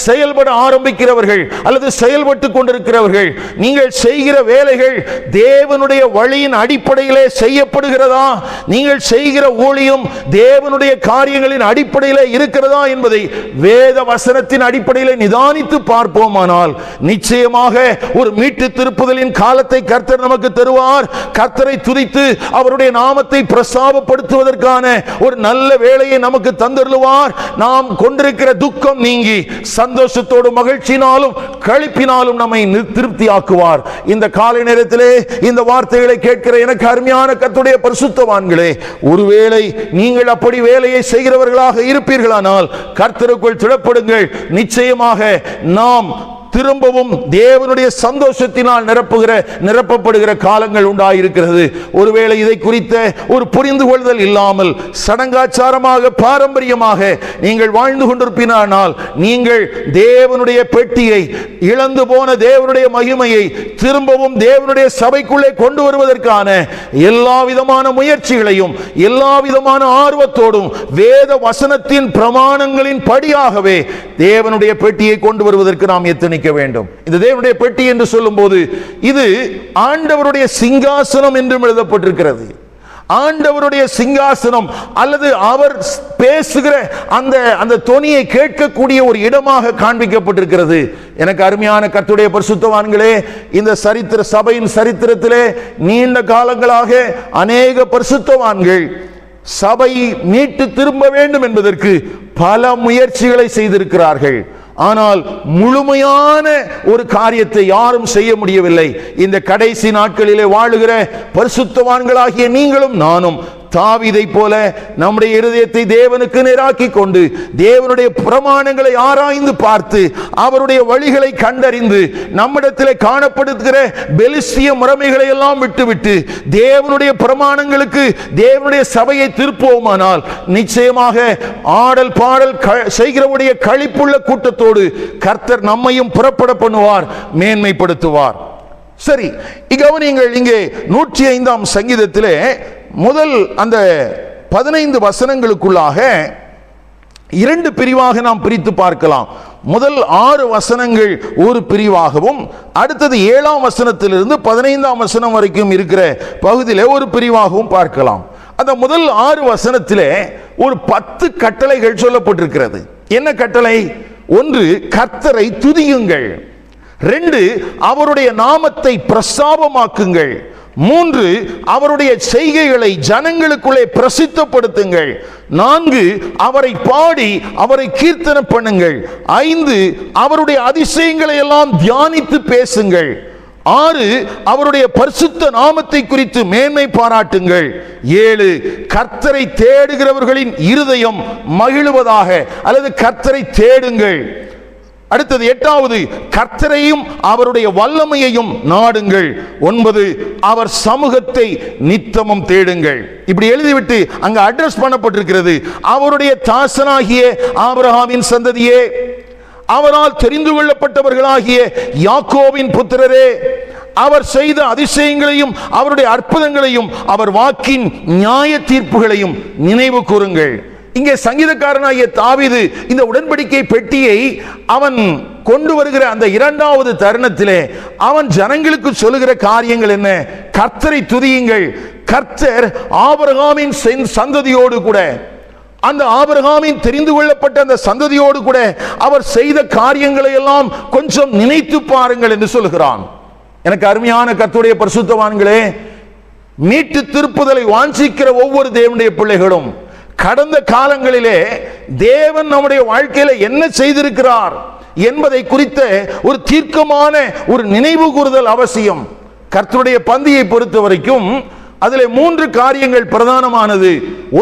செயல்பட ஆரம்பிக்கிறவர்கள் அல்லது செயல்பட்டு கொண்டிருக்கிறவர்கள், நீங்கள் செய்கிற வேலைகள் தேவனுடைய வழியின் அடிப்படையிலே செய்யப்படுகிறதா, நீங்கள் செய்கிற ஊழியம் தேவனுடைய காரியங்களின் அடிப்படையில் இருக்கிறதா என்பதை வேத வசனத்தின் அடிப்படையில் நிதானித்து பார்ப்போமானால் நிச்சயமாக ஒரு மீட்டு திருப்புதலின் காலத்தை கர்த்தர் நமக்கு தருவார். கர்த்தரை துதித்து அவருடைய நாமத்தை பிரஸ்தாபப்படுத்துவதற்கான ஒரு நல்ல வேளையை நமக்கு தந்தருளுவார். நாம் கொண்டிருக்கிற துக்கம் நீங்கி சந்தோஷத்தோடு மகிழ்ச்சியினாலும் களிப்பினாலும் நம்மை திருப்தியாக்குவார். இந்த காலை நேரத்திலே இந்த வார்த்தைகளை கேட்கிற எனக்கு அருமையான கர்த்தருடைய பரிசுத்தவான்களே, ஒருவேளை நீங்கள் அப்படி வேலையை செய்கிறவர்களாக இருப்பீர்களானால் கர்த்தருக்குள் திடப்படுங்கள். நிச்சயமாக நாம் திரும்பவும் தேவனுடைய சந்தோஷத்தினால் நிரப்பப்படுகிற காலங்கள் உண்டாயிருக்கிறது. ஒருவேளை இதை குறித்த ஒரு புரிந்து கொள்ளுதல் இல்லாமல் சடங்காச்சாரமாக பாரம்பரியமாக நீங்கள் வாழ்ந்து கொண்டிருப்பீனால் நீங்கள் தேவனுடைய பெட்டியை, இழந்து போன தேவனுடைய மகிமையை திரும்பவும் தேவனுடைய சபைக்குள்ளே கொண்டு வருவதற்கான எல்லா விதமான முயற்சிகளையும் எல்லா விதமான ஆர்வத்தோடும் வேத வசனத்தின் பிரமாணங்களின் படியாகவே தேவனுடைய பெட்டியை கொண்டு வருவதற்கு நாம் எத்தனை வேண்டும். இந்த தேவனுடைய பெட்டி என்று சொல்லும் போது இது ஆண்டவருடைய சிங்காசனம் என்றும் எழுதப்பட்டிருக்கிறது. ஆண்டவருடைய சிங்காசனம் அல்லது அவர் பேசுகிற அந்த தொனியை கேட்கக்கூடிய ஒரு இடமாக காண்பிக்கப்பட்டிருக்கிறது. எனக்கு அருமையான கர்த்தருடைய பரிசுத்தவான்களே, இந்த சபையின் சரித்திரத்திலே நீண்ட காலங்களாக அநேக பரிசுத்தவான்கள் சபை மீட்டு திரும்ப வேண்டும் என்பதற்கு பல முயற்சிகளை செய்திருக்கிறார்கள். ஆனால் முழுமையான ஒரு காரியத்தை யாரும் செய்ய முடியவில்லை. இந்த கடைசி நாட்களிலே வாழுகிற பரிசுத்தவான்களாகிய நீங்களும் நானும் தாவீதை போல நம்முடைய இருதயத்தை தேவனுக்கு நேராக்கி கொண்டு தேவனுடைய பிரமாணங்களை ஆராய்ந்து பார்த்து அவருடைய வழிகளை கண்டறிந்து நம்மிடத்தில் காணப்படுகிற பெலிஸ்திய முறைமைகளை எல்லாம் விட்டுவிட்டு தேவனுடைய பிரமாணங்களுக்கு தேவனுடைய சபையை திருப்புவோமானால் நிச்சயமாக ஆடல் பாடல் செய்கிறவுடைய களிப்புள்ள கூட்டத்தோடு கர்த்தர் நம்மையும் புறப்பட பண்ணுவார், மேன்மைப்படுத்துவார். சரி, கவனியுங்கள். இங்கே 105ஆம் சங்கீதத்திலே முதல் அந்த 15 வசனங்களுக்குள்ளாக 2 பிரிவாக நாம் பிரித்து பார்க்கலாம். முதல் 6 வசனங்கள் ஒரு பிரிவாகவும் அடுத்தது 7ஆம் வசனத்திலிருந்து 15ஆம் வசனம் வரைக்கும் இருக்கிற பகுதியிலே ஒரு பிரிவாகவும் பார்க்கலாம். அந்த முதல் 6 வசனத்திலே ஒரு 10 கட்டளைகள் சொல்லப்பட்டிருக்கிறது. என்ன கட்டளை? 1, கர்த்தரை துதியுங்கள். 2, அவருடைய நாமத்தை பிரஸ்தாபமாக்குங்கள். 3, அவருடைய செய்கைகளை ஜனங்களுக்குள்ளே பிரசித்தப்படுத்துங்கள். 4, அவரை பாடி அவரை கீர்த்தனை பண்ணுங்கள். 5, அவருடைய அதிசயங்களை எல்லாம் தியானித்து பேசுங்கள். 6, அவருடைய பரிசுத்த நாமத்தை குறித்து மேன்மை பாராட்டுங்கள். 7, கர்த்தரை தேடுகிறவர்களின் இருதயம் மகிழுவதாக அல்லது கர்த்தரை தேடுங்கள். அடுத்தது 8வது, கர்த்தரையும் அவருடைய வல்லமையையும் நாடுங்கள். 9, அவர் சமூகத்தை நித்தமும் தேடுங்கள். இப்படி எழுதிவிட்டு அங்க அட்ரஸ் பண்ணப்பட்டிருக்கிறது. அவருடைய தாசனாகிய ஆபிரகாமின் சந்ததியே, அவரால் தெரிந்து கொள்ளப்பட்டவர்களாகிய யாக்கோபின் புத்திரரே, அவர் செய்த அதிசயங்களையும் அவருடைய அற்புதங்களையும் அவர் வாக்கின் நியாய தீர்ப்புகளையும் நினைவு கூறுங்கள். இங்கே சங்கீதக்காரனாகிய தாவீது இந்த உடன்படிக்கை பெட்டியை அவன் கொண்டு வருகிற அந்த 2வது தருணத்திலே அவன் ஜனங்களுக்கு சொல்லுகிற காரியங்கள் என்ன? கர்த்தரை துதியுங்கள். கர்த்தர் ஆபிரகாமின் சந்ததியோடு கூட, அந்த ஆபிரகாமின் தெரிந்து கொள்ளப்பட்ட அந்த சந்ததியோடு கூட அவர் செய்த காரியங்களை எல்லாம் கொஞ்சம் நினைத்து பாருங்கள் என்று சொல்கிறான். எனக்கு அருமையான கர்த்தருடைய பரிசுத்தவான்களே, மீட்டு திருப்புதலை வாஞ்சிக்கிற ஒவ்வொரு தேவனுடைய பிள்ளைகளும் கடந்த காலங்களிலே தேவன் நம்முடைய வாழ்க்கையில என்ன செய்திருக்கிறார் என்பதை குறித்த ஒரு தீர்க்கமான ஒரு நினைவு கூறுதல் அவசியம். கர்த்தருடைய பந்தியை பொறுத்த வரைக்கும் அதிலே 3 காரியங்கள் பிரதானமானது.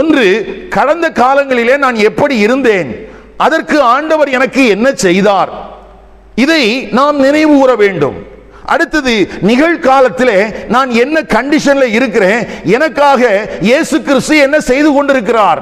1, கடந்த காலங்களிலே நான் எப்படி இருந்தேன், அதற்கு ஆண்டவர் எனக்கு என்ன செய்தார். இதை நாம் நினைவு கூற வேண்டும். அடுத்தது, நிகழ்காலத்திலே நான் என்ன கண்டிஷன்ல இருக்கிறேன், எனக்காக இயேசு கிறிஸ்து என்ன செய்து கொண்டிருக்கிறார்.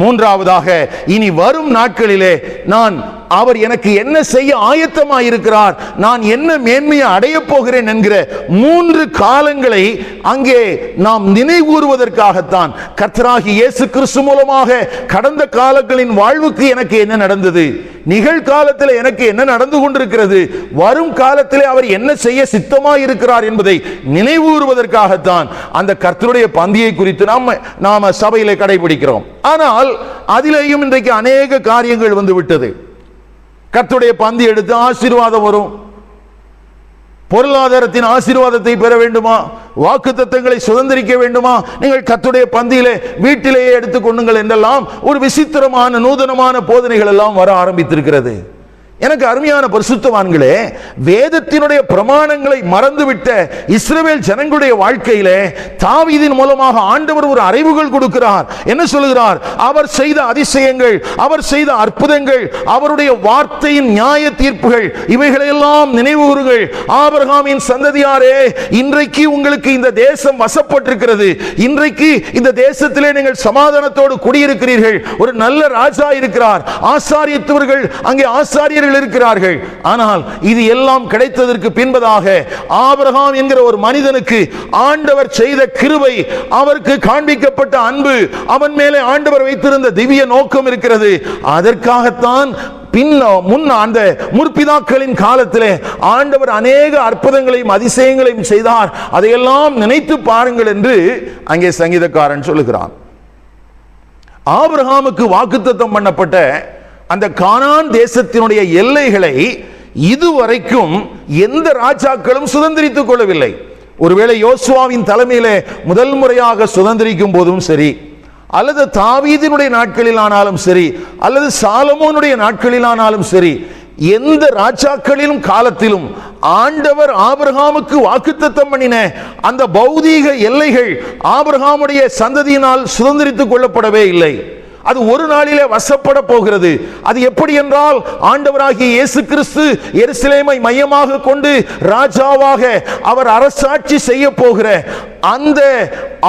மூன்றாவதாக, இனி வரும் நாட்களிலே நான் அவர் எனக்கு என்ன செய்ய ஆயத்தமாயிருக்கிறார், நான் என்ன மேன்மையை அடைய போகிறேன் என்கிற 3 காலங்களை அங்கே நாம் நினைவுறுவதற்காகத்தான் கர்த்தராகிய இயேசு கிறிஸ்து மூலமாக கடந்த காலங்களின் வாழ்வுக்கு எனக்கு என்ன நடந்தது, நிகழ்காலத்தில் எனக்கு என்ன நடந்து கொண்டிருக்கிறது, வரும் காலத்திலே அவர் என்ன செய்ய சித்தமாயிருக்கிறார் என்பதை நினைவுறுவதற்காகத்தான் அந்த கர்த்தருடைய பந்தியை குறித்து நாம சபையிலே கடைபிடிக்கிறோம். ஆனால் அதிலேயும் இன்றைக்கு அநேக காரியங்கள் வந்து விட்டது. கர்த்தருடைய பந்தி எடுத்து ஆசீர்வாதம் வரும், பொருளாதாரத்தின் ஆசீர்வாதத்தை பெற வேண்டுமா, வாக்குத்தத்தங்களை சுதந்திரிக்க வேண்டுமா, நீங்கள் கர்த்தருடைய பந்தியிலே வீட்டிலேயே எடுத்துக் கொள்ளுங்கள் என்றெல்லாம் ஒரு விசித்திரமான நூதனமான போதனைகள் எல்லாம் வர ஆரம்பித்திருக்கிறது. எனக்கு அருமையான பரிசுத்தவான்களே, வேதத்தினுடைய பிரமாணங்களை மறந்துவிட்ட இஸ்ரவேல் ஜனங்களுடைய வாழ்க்கையிலே தாவீதின் மூலமாக ஆண்டவர் ஒரு அறிவுகள் கொடுக்கிறார். என்ன சொல்கிறார்? அவர் செய்த அதிசயங்கள், அவர் செய்த அற்புதங்கள், அவருடைய வார்த்தையின் நியாய தீர்ப்புகள், இவைகளெல்லாம் நினைவுகூருங்கள். ஆபிரகாமின் சந்ததியாரே, இன்றைக்கு உங்களுக்கு இந்த தேசம் வசப்பட்டிருக்கிறது, இன்றைக்கு இந்த தேசத்திலே நீங்கள் சமாதானத்தோடு குடியிருக்கிறீர்கள், ஒரு நல்ல ராஜா இருக்கிறார், ஆசாரியத்துவர்கள் அங்கே ஆசாரியர்கள் இருக்கிறார்கள். ஆனால் இது எல்லாம் கிடைத்ததற்கு பின்பதாக ஆபிரகாம் என்கிற ஒரு மனிதனுக்கு ஆண்டவர் செய்த கிருபை, அவருக்கு காண்பிக்கப்பட்ட அன்பு, அவன் மேலே ஆண்டவர் வைத்திருந்த திவ்ய நோக்கம் இருக்கிறது. அதற்காகத்தான் அந்த முற்பிதாக்களின் காலத்திலே ஆண்டவர் அநேக அற்புதங்களையும் அதிசயங்களையும் செய்தார். அதையெல்லாம் நினைத்து பாருங்கள் என்று அங்கே சங்கீதக்காரன் சொல்லுகிறான். ஆபிரகாமுக்கு வாக்குத்தத்தம் பண்ணப்பட்ட அந்த கானான் தேசத்தினுடைய எல்லைகளை இதுவரைக்கும் எந்த ராஜாக்களும் சுதந்திரித்துக் கொள்ளவில்லை. ஒருவேளை யோசுவாவின் தலைமையிலே முதல் முறையாக சுதந்திரிக்கும் போதும் சரி, அல்லது தாவீதினுடைய நாட்களில் ஆனாலும் சரி, அல்லது சாலமோனுடைய நாட்களில் ஆனாலும் சரி, எந்த ராஜாக்களிலும் காலத்திலும் ஆண்டவர் ஆபிரகாமுக்கு வாக்குத்தத்தம் பண்ணின அந்த பௌதீக எல்லைகள் ஆபிரகாமுடைய சந்ததியினால் சுதந்திரித்துக் கொள்ளப்படவே இல்லை. அது ஒரு நாளிலே வசப்பட போகிறது. அது எப்படி என்றால், ஆண்டவராகிய இயேசு கிறிஸ்து எருசலேமை மையமாக கொண்டு ராஜாவாக அவர் அரசாட்சி செய்ய போகிற அந்த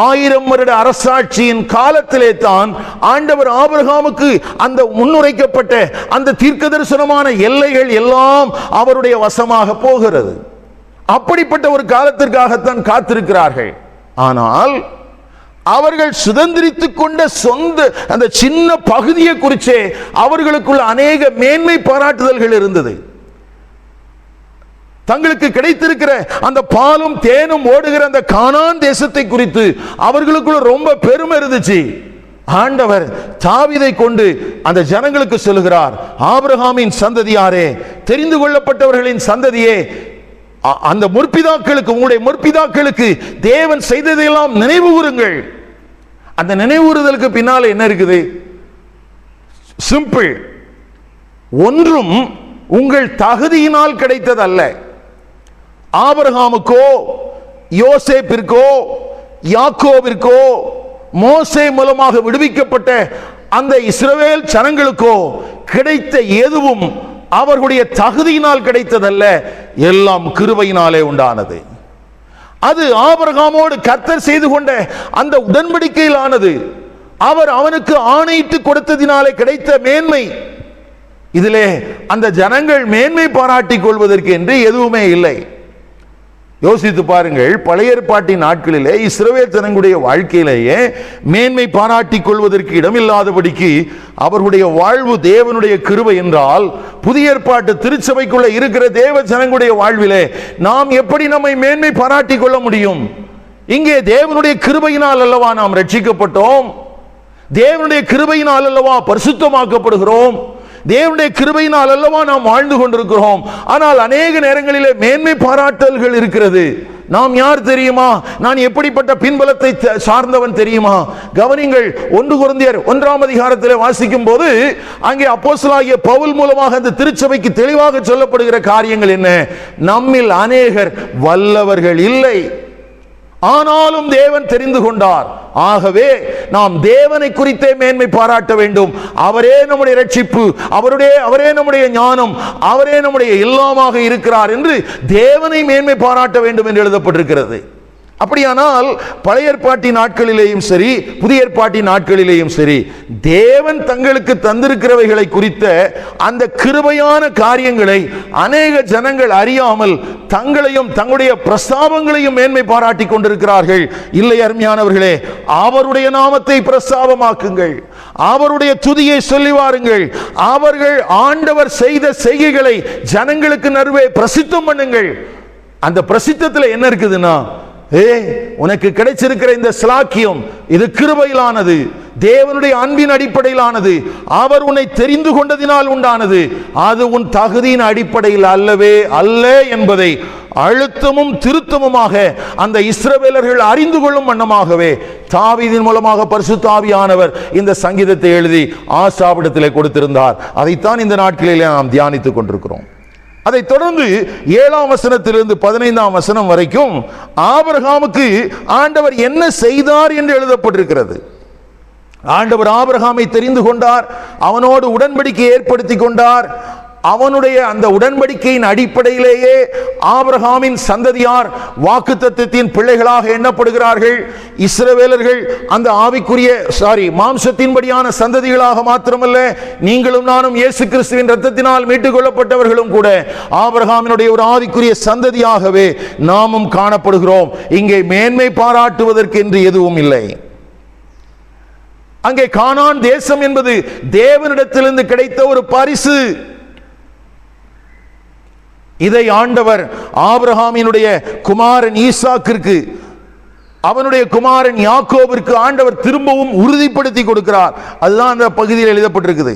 1000 வருட அரசாட்சியின் காலத்திலே தான் ஆண்டவர் ஆபிரகாமுக்கு அந்த முன்னுரைக்கப்பட்ட அந்த தீர்க்க தரிசனமான எல்லைகள் எல்லாம் அவருடைய வசமாக போகிறது. அப்படிப்பட்ட ஒரு காலத்திற்காகத்தான் காத்திருக்கிறார்கள். ஆனால் அவர்கள் சுதந்திரித்துக் கொண்ட சொந்த அந்த சின்ன பகுதியை குறித்தே அவர்களுக்குள்ள அநேக மேன்மை பாராட்டுதல்கள் இருந்தது. தங்களுக்கு கிடைத்திருக்கிற அந்த பாலும் தேனும் ஓடுகிற அந்த கானான் தேசத்தை குறித்து அவர்களுக்குள்ள ரொம்ப பெருமை இருந்துச்சு. ஆண்டவர் தாவீதை கொண்டு அந்த ஜனங்களுக்கு சொல்லுகிறார், ஆபிரகாமின் சந்ததியாரே, தெரிந்து கொள்ளப்பட்டவர்களின் சந்ததியே, அந்த முற்பிதாக்களுக்கு, உங்களுடைய முற்பிதாக்களுக்கு தேவன் செய்ததையெல்லாம் நினைவு கூறுங்கள். அந்த நினைவுறுதலுக்கு பின்னால என்ன இருக்குது? சிம்பிள். ஒன்றும் உங்கள் தகுதியினால் கிடைத்ததல்ல. ஆபிரகாமுக்கோ, யோசேப்பிற்கோ, யாக்கோபிற்கோ, மோசே மூலமாக விடுவிக்கப்பட்ட அந்த இஸ்ரவேல் ஜனங்களுக்கோ கிடைத்த எதுவும் அவர்களுடைய தகுதியினால் கிடைத்ததல்ல, எல்லாம் கிருபையினாலே உண்டானது. அது ஆபிரகாமோடு கர்த்தர் செய்து கொண்ட அந்த உடன்படிக்கையில் ஆனது. அவர் அவனுக்கு ஆணையிட்டு கொடுத்ததினாலே கிடைத்த மேன்மை. இதிலே அந்த ஜனங்கள் மேன்மை பாராட்டிக் கொள்வதற்கு என்று எதுவுமே இல்லை. யோசித்து பாருங்கள், பழைய ஏற்பாட்டின் நாட்களிலே இஸ்ரவேல் ஜனங்களுடைய வாழ்க்கையிலேயே மேன்மை பாராட்டிக் கொள்வதற்கு இடமில்லாதபடிக்கு அவர்களுடைய வாழ்வு தேவனுடைய கிருபை என்றால், புதிய ஏற்பாட்டு திருச்சபைக்குள்ள இருக்கிற தேவ ஜனங்களுடைய வாழ்விலே நாம் எப்படி நம்மை மேன்மை பாராட்டிக் கொள்ள முடியும்? இங்கே தேவனுடைய கிருபையினால் அல்லவா நாம் ரட்சிக்கப்பட்டோம், தேவனுடைய கிருபையினால் அல்லவா பரிசுத்தமாக்கப்படுகிறோம், தேவனுடைய கிருபையினால் அல்லவா நாம் வாழ்ந்து கொண்டிருக்கிறோம். ஆனால் அநேக நேரங்களிலே மேன்மை பாராட்டல்கள் இருக்கிறது. நாம் யார் தெரியுமா? நான் எப்படிப்பட்ட பின்பலத்தை சார்ந்தவன் தெரியுமா? கவனிங்கள், 1 கொரிந்தியர் 1ஆம் அதிகாரத்தில் வாசிக்கும் போது அங்கே அப்போஸ்தலனாகிய பவுல் மூலமாக அந்த திருச்சபைக்கு தெளிவாக சொல்லப்படுகிற காரியங்கள் என்ன? நம்மில் அநேகர் வல்லவர்கள் இல்லை, ஆனாலும் தேவன் தெரிந்து கொண்டார். ஆகவே நாம் தேவனை குறித்தே மேன்மை பாராட்ட வேண்டும். அவரே நம்முடைய ரட்சிப்பு, அவரே நம்முடைய ஞானம், அவரே நம்முடைய எல்லாமாக இருக்கிறார் என்று தேவனை மேன்மை பாராட்ட வேண்டும் என்று எழுதப்பட்டிருக்கிறது. அப்படியானால் பழைய ஏற்பாட்டின் நாட்களிலேயும் சரி, புதிய ஏற்பாட்டின் நாட்களிலேயும் சரி, தேவன் தங்களுக்கு தந்திருக்கிறவைகளை குறித்த அந்த கிருபையான காரியங்களை அநேக ஜனங்கள் அறியாமல் தங்களையும் தங்களுடைய பிரஸ்தாபங்களையும் மேன்மை பாராட்டி கொண்டிருக்கிறார்கள். இல்லை அருமையானவர்களே, அவருடைய நாமத்தை பிரஸ்தாபமாக்குங்கள், அவருடைய துதியை சொல்லி வாருங்கள், அவர்கள் ஆண்டவர் செய்த செய்கைகளை ஜனங்களுக்கு நடுவே பிரசித்தம் பண்ணுங்கள். அந்த பிரசித்தத்தில் என்ன இருக்குதுன்னா, உனக்கு கிடைச்சிருக்கிற இந்த ஸ்லாக்கியம் இது கிருபையிலானது, தேவனுடைய அன்பின் அடிப்படையிலானது, அவர் உன்னை தெரிந்து கொண்டதினால் உண்டானது, அது உன் தகுதியின் அடிப்படையில் அல்லவே அல்ல என்பதை அழுத்தமும் திருத்தமுமாக அந்த இஸ்ரவேலர்கள் அறிந்து கொள்ளும் வண்ணமாகவே தாவீதின் மூலமாக பரிசுத்த ஆவியானவர் இந்த சங்கீதத்தை எழுதி ஆசாவிடத்திலே கொடுத்திருந்தார். அதைத்தான் இந்த நாட்களிலே நாம் தியானித்துக் கொண்டிருக்கிறோம். அதை தொடர்ந்து 7ஆம் வசனத்திலிருந்து 15ஆம் வசனம் வரைக்கும் ஆபிரகாமுக்கு ஆண்டவர் என்ன செய்தார் என்று எழுதப்பட்டிருக்கிறது. ஆண்டவர் ஆபிரகாமை தெரிந்து கொண்டார், அவனோடு உடன்படிக்கை ஏற்படுத்தி கொண்டார். அவனுடைய அந்த உடன்படிக்கையின் அடிப்படையிலேயே ஆபிரகாமின் சந்ததியார் வாக்குத்தத்தத்தின் பிள்ளைகளாக எண்ணப்படுகிறார்கள். இஸ்ரவேலர்கள் அந்த ஆவிக்குரிய மாம்சத்தின்படியான சந்ததிகளாக மாத்திரமல்ல, நீங்களும் நானும் இயேசு கிறிஸ்துவின் இரத்தத்தினால் மீட்டுக் கொள்ளப்பட்டவர்களும் கூட ஆபிரகாமினுடைய ஒரு ஆவிக்குரிய சந்ததியாகவே நாமும் காணப்படுகிறோம். இங்கே மேன்மை பாராட்டுவதற்கு என்று எதுவும் இல்லை. அங்கே கானான் தேசம் என்பது தேவனிடத்திலிருந்து கிடைத்த ஒரு பரிசு. இதை ஆண்டவர் ஆபிரகாமினுடைய குமாரன் ஈசாக்கிற்கு, அவனுடைய குமாரன் யாக்கோபிற்கு ஆண்டவர் திரும்பவும் உறுதிப்படுத்தி கொடுக்கிறார். அதுதான் அந்த பகுதியில் எழுதப்பட்டிருக்குது.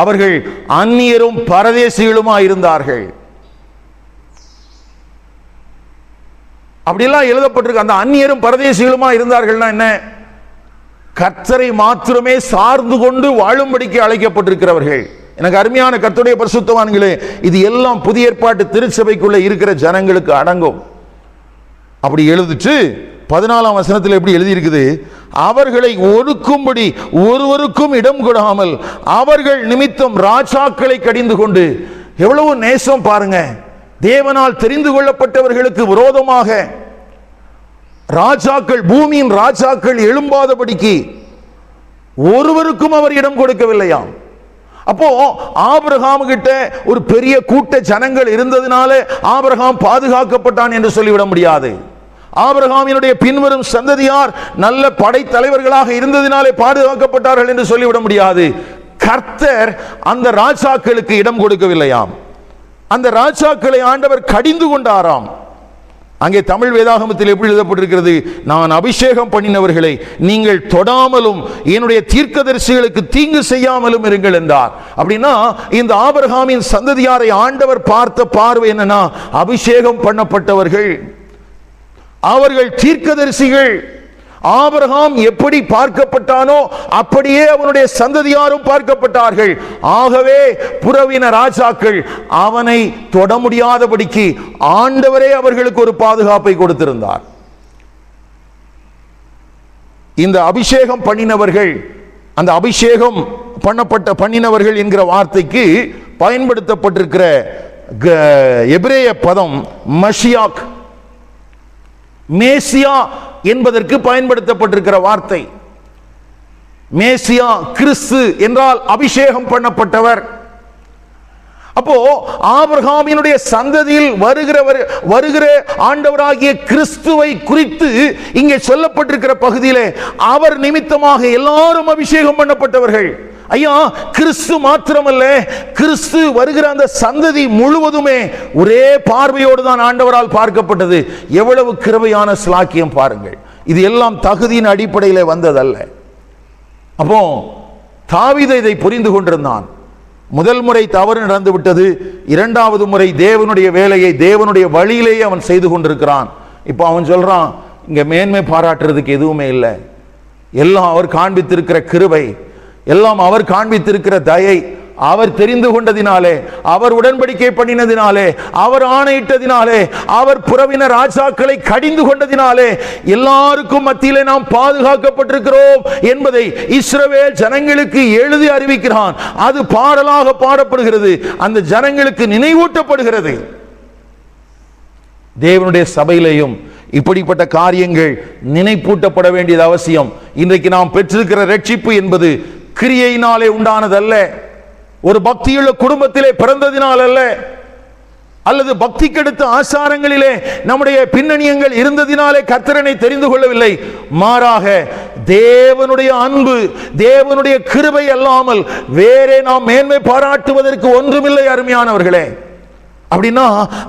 அவர்கள் அந்நியரும் பரதேசிகளுமா இருந்தார்கள். அப்படியெல்லாம் எழுதப்பட்டிருக்கு. அந்த அந்நியரும் பரதேசிகளுமா இருந்தார்கள்னா என்ன? கர்த்தரை மாத்திரமே சார்ந்து கொண்டு வாழும்படிக்கு அழைக்கப்பட்டிருக்கிறவர்கள். எனக்கு அருமையான கர்த்தருடைய பரிசுத்தவான்களே, இது எல்லாம் புதிய ஏற்பாட்டு திருச்சபைக்குள்ள இருக்கிற ஜனங்களுக்கு அடங்கும். அப்படி எழுதிட்டு 14ஆம் வசனத்தில் எப்படி எழுதி இருக்குது? அவர்களை ஒடுக்கும்படி ஒருவருக்கும் இடம் கொடாமல் அவர்கள் நிமித்தம் ராஜாக்களை கடிந்து கொண்டு. எவ்வளவு நேசம் பாருங்க! தேவனால் தெரிந்து கொள்ளப்பட்டவர்களுக்கு விரோதமாக ராஜாக்கள், பூமியின் ராஜாக்கள் எழும்பாதபடிக்கு ஒருவருக்கும் அவர் இடம் கொடுக்கவில்லையாம். அப்போ ஆபிரகாம் கிட்ட ஒரு பெரிய கூட்ட ஜனங்கள் இருந்ததினால ஆபிரகாம் பாதுகாக்கப்பட்டான் என்று சொல்லிவிட முடியாது. ஆபிரகாமினுடைய பின்வரும் சந்ததியார் நல்ல படைத்தலைவர்களாக இருந்ததினாலே பாதுகாக்கப்பட்டார்கள் என்று சொல்லிவிட முடியாது. கர்த்தர் அந்த ராஜாக்களுக்கு இடம் கொடுக்கவில்லையாம். அந்த ராஜாக்களை ஆண்டவர் கடிந்து கொண்டாராம். அங்கே தமிழ் வேதாகமத்தில் எப்படி எழுதப்பட்டிருக்கிறது? நான் அபிஷேகம் பண்ணினவர்களை நீங்கள் தொடாமலும் என்னுடைய தீர்க்கதரிசிகளுக்கு தீங்கு செய்யாமலும் இருங்கள் என்றார். அப்படின்னா இந்த ஆபிரகாமின் சந்ததியாரை ஆண்டவர் பார்த்த பார்வை என்னன்னா, அபிஷேகம் பண்ணப்பட்டவர்கள், அவர்கள் தீர்க்கதரிசிகள். ஆபிரகாம் எப்படி பார்க்கப்பட்டானோ அப்படியே அவனுடைய சந்ததியாரும் பார்க்கப்பட்டார்கள். ஆகவே புறவின ராஜாக்கள் அவனை தொட முடியாதபடிக்கு ஆண்டவரே அவர்களுக்கு ஒரு பாதுகாப்பை கொடுத்திருந்தார். இந்த அபிஷேகம் பண்ணினவர்கள், அந்த அபிஷேகம் பண்ணினவர்கள் என்கிற வார்த்தைக்கு பயன்படுத்தப்பட்டிருக்கிற எபிரேய பதம் மஷியாக், மேசியா என்பதற்கு பயன்படுத்தப்பட்டிருக்கிற வார்த்தை. மேசியா, கிறிஸ்து என்றால் அபிஷேகம் பண்ணப்பட்டவர். அப்போ ஆபிரகாமினுடைய சந்ததியில் வருகிற ஆண்டவராகிய கிறிஸ்துவை குறித்து இங்கே சொல்லப்பட்டிருக்கிற பகுதியிலே அவர் நிமித்தமாக எல்லாரும் அபிஷேகம் பண்ணப்பட்டவர்கள். ஐயா, கிறிஸ்து மாத்திரமல்ல, கிறிஸ்து வருகிற அந்த சந்ததி முழுவதுமே ஒரே பார்வையோடு தான் ஆண்டவரால் பார்க்கப்பட்டது. எவ்வளவு கிருபையான ஸ்லாக்கியம் பாருங்கள்! இது எல்லாம் தகுதியின் அடிப்படையில் வந்ததல்ல. அப்போ தாவீது இதை புரிந்து கொண்டிருந்தான். முதல் முறை தவறு நடந்து விட்டது, இரண்டாவது முறை தேவனுடைய வேலையை தேவனுடைய வழியிலேயே அவன் செய்து கொண்டிருக்கிறான். இப்போ அவன் சொல்றான், இங்க மேன்மை பாராட்டுறதுக்கு எதுவுமே இல்லை, எல்லாம் அவர் காண்பித்திருக்கிற கிருபை, எல்லாம் அவர் காண்பித்திருக்கிற தயை, அவர் தெரிந்து கொண்டதினாலே, அவர் உடன்படிக்கை பண்ணினதினாலே, அவர் ஆணையிட்டதினாலே, அவர் புறவின ராஜாக்களை கடிந்து கொண்டதினாலே எல்லாருக்கும் மத்தியிலே நாம் பாதுகாக்கப்பட்டிருக்கிறோம் என்பதை இஸ்ரவேல் ஜனங்களுக்கு எழுதி அறிவிக்கிறான். அது பாடலாக பாடப்படுகிறது, அந்த ஜனங்களுக்கு நினைவூட்டப்படுகிறது. தேவனுடைய சபையிலேயும் இப்படிப்பட்ட காரியங்கள் நினைப்பூட்டப்பட வேண்டியது அவசியம். இன்றைக்கு நாம் பெற்றிருக்கிற ரட்சிப்பு என்பது கிரியையினாலே உண்டானதல்ல, ஒரு பக்தியுள்ள குடும்பத்திலே பிறந்ததினால் அல்ல, அல்லது பக்திக்கெடுத்த ஆசாரங்களிலே நம்முடைய பின்னணியங்கள் இருந்ததினாலே கர்த்தரனை தெரிந்து கொள்ளவில்லை. மாறாக தேவனுடைய அன்பு, தேவனுடைய கிருபை அல்லாமல் வேறே நாம் மேன்மை பாராட்டுவதற்கு ஒன்றுமில்லை. அருமையானவர்களே, அப்படின்னா